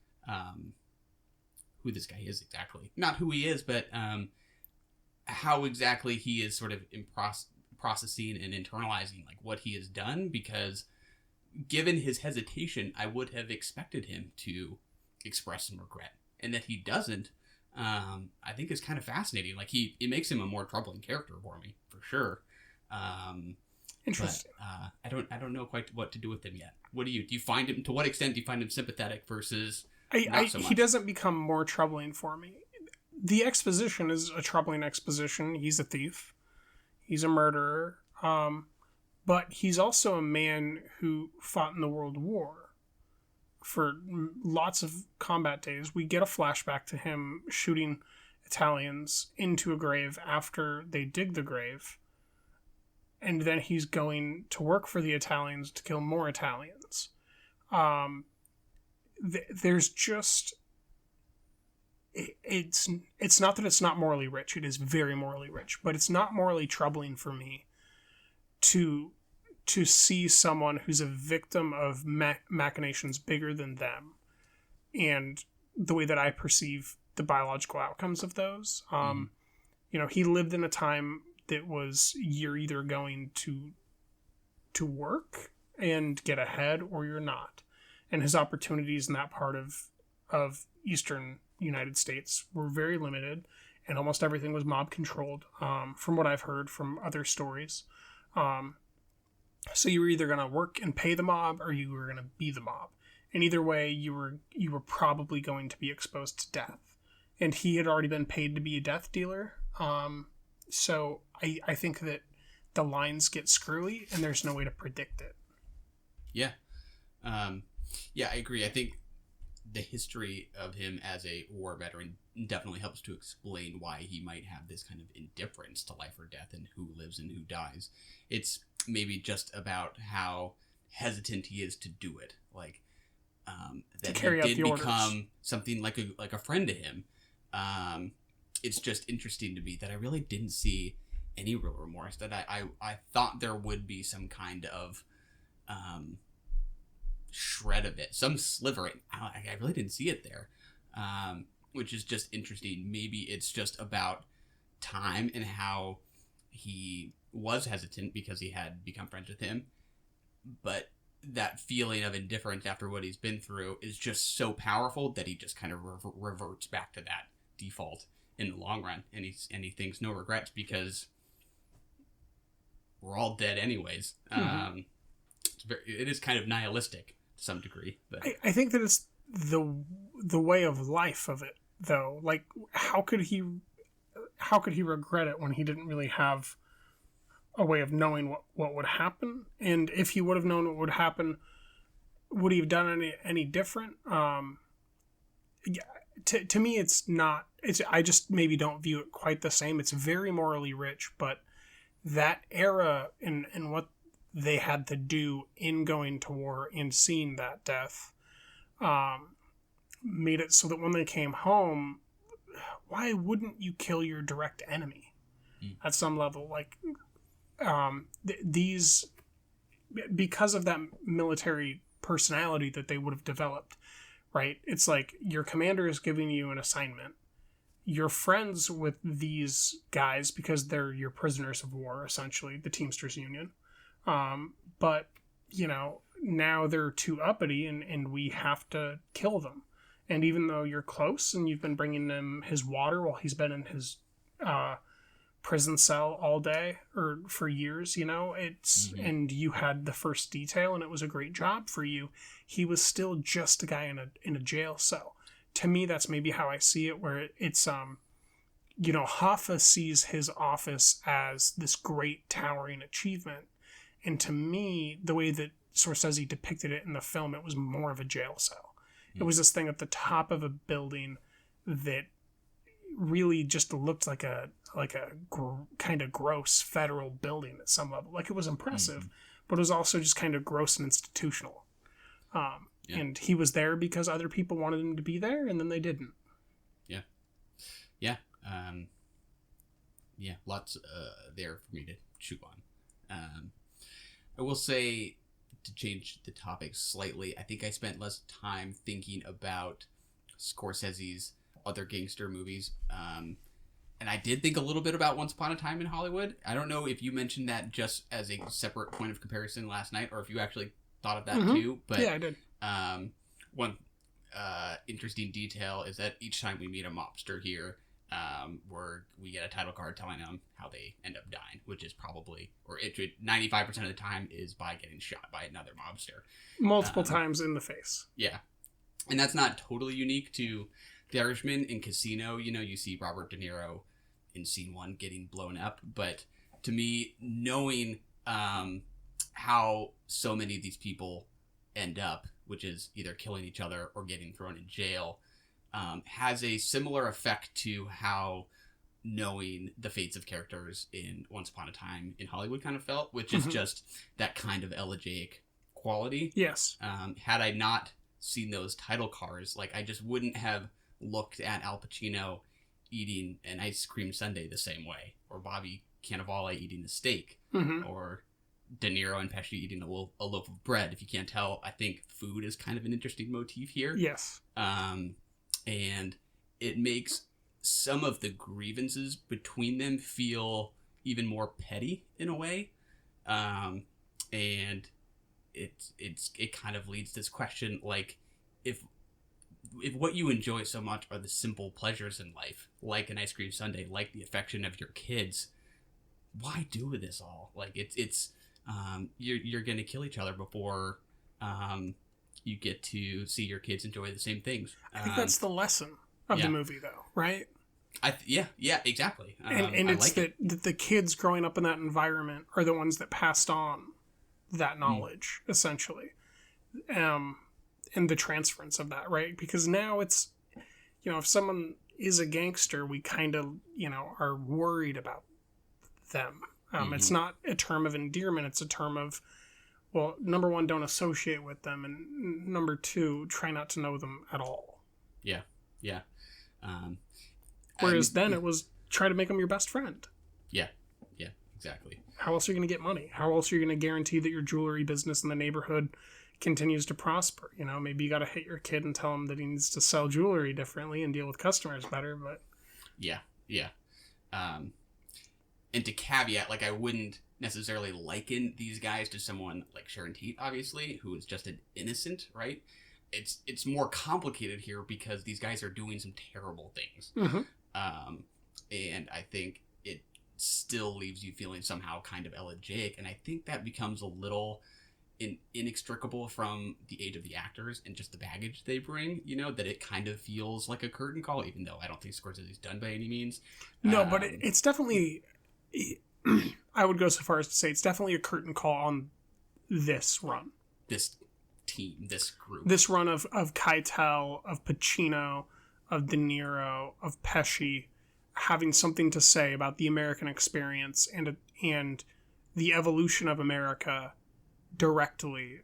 who this guy is exactly. Not who he is, but how exactly he is sort of processing and internalizing like what he has done, because given his hesitation, I would have expected him to express some regret. And that he doesn't, I think is kind of fascinating. Like, it makes him a more troubling character for me, for sure. Interesting. But, I don't know quite what to do with him yet. What do you find him, to what extent do you find him sympathetic versus not so much? He doesn't become more troubling for me. The exposition is a troubling exposition. He's a thief. He's a murderer. But he's also a man who fought in the World War. For lots of combat days, we get a flashback to him shooting Italians into a grave after they dig the grave. And then he's going to work for the Italians to kill more Italians. There's just... It's not that it's not morally rich. It is very morally rich. But it's not morally troubling for me to see someone who's a victim of machinations bigger than them, and the way that I perceive the biological outcomes of those. He lived in a time that was, you're either going to work and get ahead, or you're not. And his opportunities in that part of Eastern United States were very limited, and almost everything was mob controlled, from what I've heard from other stories. So you were either going to work and pay the mob, or you were going to be the mob. And either way, you were probably going to be exposed to death. And he had already been paid to be a death dealer. So I think that the lines get screwy, and there's no way to predict it. Yeah. Yeah, I agree. I think the history of him as a war veteran definitely helps to explain why he might have this kind of indifference to life or death and who lives and who dies. It's maybe just about how hesitant he is to do it. Like, that he did become something like a friend to him. It's just interesting to me that I really didn't see any real remorse. That I thought there would be some kind of shred of it, some sliver. I really didn't see it there. which is just interesting. Maybe it's just about time and how he was hesitant because he had become friends with him. But that feeling of indifference after what he's been through is just so powerful that he just kind of reverts back to that default in the long run. And he thinks no regrets because we're all dead anyways. It is kind of nihilistic to some degree. But I think that it's the way of life of it, though. Like, how could he regret it when he didn't really have a way of knowing what would happen? And if he would have known what would happen, would he have done any different? To me, it's not. I just maybe don't view it quite the same. It's very morally rich, but that era and what they had to do in going to war and seeing that death made it so that when they came home, why wouldn't you kill your direct enemy at some level? Like, these, because of that military personality that they would have developed, right? It's like your commander is giving you an assignment. You're friends with these guys because they're your prisoners of war, essentially, the Teamsters Union. But, now they're too uppity and we have to kill them. And even though you're close and you've been bringing him his water while he's been in his prison cell all day or for years, and you had the first detail and it was a great job for you, he was still just a guy in a jail cell. To me, that's maybe how I see it, where it's Hoffa sees his office as this great towering achievement, and to me, the way that Scorsese depicted it in the film, it was more of a jail cell. It was this thing at the top of a building that really just looked like a kind of gross federal building at some level. Like, it was impressive, but it was also just kind of gross and institutional. And he was there because other people wanted him to be there, and then they didn't. Lots there for me to chew on. I will say, to change the topic slightly, I think I spent less time thinking about Scorsese's other gangster movies. And I did think a little bit about Once Upon a Time in Hollywood. I don't know if you mentioned that just as a separate point of comparison last night, or if you actually thought of that too. But yeah, I did. One interesting detail is that each time we meet a mobster here, we get a title card telling them how they end up dying, which is probably, 95% of the time is by getting shot by another mobster. Multiple times in the face. Yeah. And that's not totally unique to The Irishman. In Casino, you see Robert De Niro in scene 1 getting blown up. But to me, knowing how so many of these people end up, which is either killing each other or getting thrown in jail, has a similar effect to how knowing the fates of characters in Once Upon a Time in Hollywood kind of felt, which is just that kind of elegiac quality. Yes. Had I not seen those title cards, I just wouldn't have looked at Al Pacino eating an ice cream sundae the same way, or Bobby Cannavale eating a steak, or De Niro and Pesci eating a loaf of bread. If you can't tell, I think food is kind of an interesting motif here. Yes. And it makes some of the grievances between them feel even more petty in a way. And it kind of leads this question, if what you enjoy so much are the simple pleasures in life, like an ice cream sundae, like the affection of your kids, why do this all? You're going to kill each other before you get to see your kids enjoy the same things. I think that's the lesson of the movie, though, right? Yeah, exactly. And it's that the kids growing up in that environment are the ones that passed on that knowledge, essentially. And the transference of that, right? Because now it's, if someone is a gangster, we kind of, are worried about them. It's not a term of endearment. It's a term of, well, number one, don't associate with them. And number two, try not to know them at all. Yeah. Whereas then it was try to make them your best friend. Yeah, exactly. How else are you going to get money? How else are you going to guarantee that your jewelry business in the neighborhood continues to prosper. You know, maybe you got to hit your kid and tell him that he needs to sell jewelry differently and deal with customers better. But yeah. And to caveat, like, I wouldn't necessarily liken these guys to someone like Sharon Tate, obviously, who is just an innocent, right? It's more complicated here because these guys are doing some terrible things. And I think it still leaves you feeling somehow kind of elegiac, and I think that becomes a little inextricable from the age of the actors and just the baggage they bring, you know, that it kind of feels like a curtain call, even though I don't think Scorsese's done by any means. No, but it's definitely, I would go so far as to say it's definitely a curtain call on this run. This team, this group. This run of Keitel, of Pacino, of De Niro, of Pesci, having something to say about the American experience and the evolution of America directly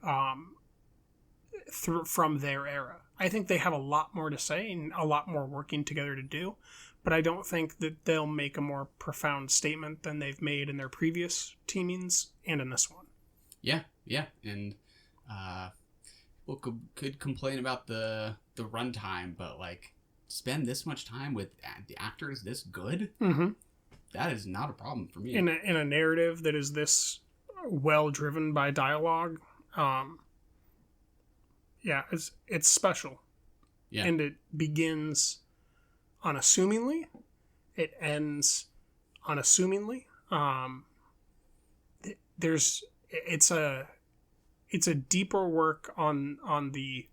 from their era. I think they have a lot more to say and a lot more working together to do, but I don't think that they'll make a more profound statement than they've made in their previous teamings and in this one. Yeah, and people could complain about the runtime, but like, spend this much time with the actors this good, that is not a problem for me. In a narrative that is this well driven by dialogue, it's special. Yeah, and it begins unassumingly, it ends unassumingly. It's a deeper work on the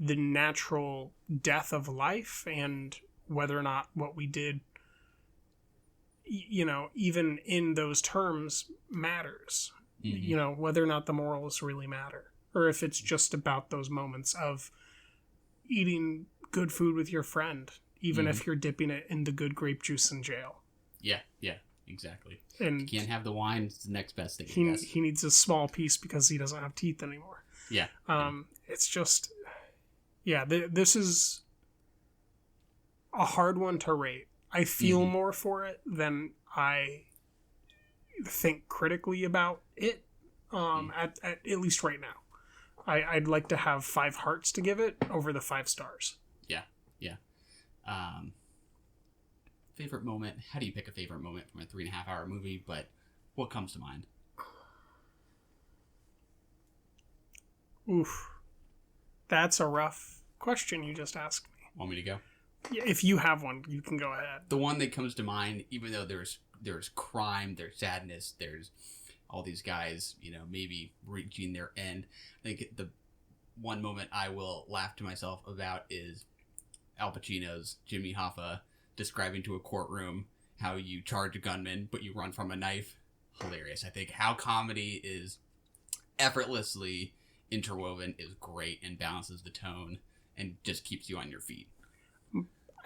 natural death of life and whether or not what we did, you know, even in those terms matters. You know, whether or not the morals really matter, or if it's just about those moments of eating good food with your friend, even if you're dipping it in the good grape juice in jail. Yeah, exactly. And you can't have the wine, it's the next best thing. He needs a small piece because he doesn't have teeth anymore. It's just, this is a hard one to rate. I feel more for it than I think critically about it, at least right now. I'd like to have 5 hearts to give it over the 5 stars. Favorite moment? How do you pick a favorite moment from a 3.5-hour movie? But what comes to mind? Oof. That's a rough question you just asked me. Want me to go? Yeah, if you have one, you can go ahead. The one that comes to mind, even though there's crime, there's sadness, there's all these guys, you know, maybe reaching their end. I think the one moment I will laugh to myself about is Al Pacino's Jimmy Hoffa describing to a courtroom how you charge a gunman, but you run from a knife. Hilarious. I think how comedy is effortlessly interwoven is great and balances the tone and just keeps you on your feet.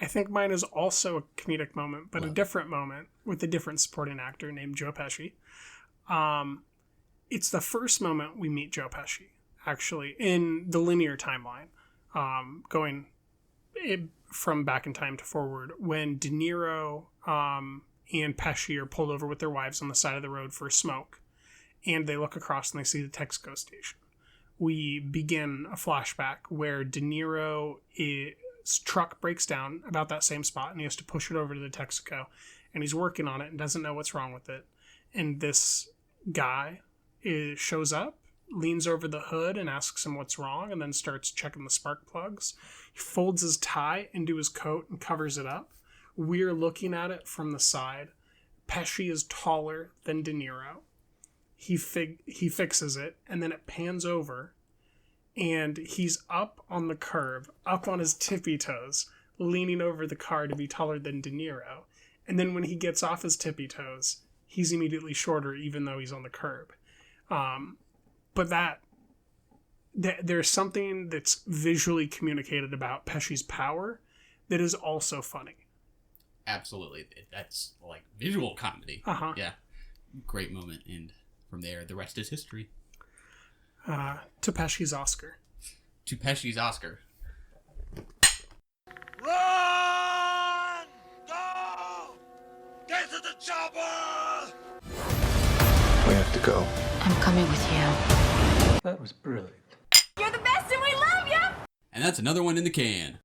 I think mine is also a comedic moment, but a different moment with a different supporting actor named Joe Pesci. It's the first moment we meet Joe Pesci, actually, in the linear timeline, going from back in time to forward, when De Niro and Pesci are pulled over with their wives on the side of the road for a smoke, and they look across and they see the Texaco station. We begin a flashback where De Niro's truck breaks down about that same spot, and he has to push it over to the Texaco, and he's working on it and doesn't know what's wrong with it. And this guy shows up, leans over the hood and asks him what's wrong, and then starts checking the spark plugs. He folds his tie into his coat and covers it up. We're looking at it from the side. Pesci is taller than De Niro. He fixes it, and then it pans over, and he's up on the curb, up on his tippy toes, leaning over the car to be taller than De Niro. And then when he gets off his tippy toes, he's immediately shorter, even though he's on the curb. But there's something that's visually communicated about Pesci's power that is also funny. Absolutely. That's like visual comedy. Yeah. Great moment. And from there, the rest is history. To Pesci's Oscar. To Pesci's Oscar. Run! Go! Get to the chopper! We have to go. I'm coming with you. That was brilliant. You're the best and we love you! And that's another one in the can.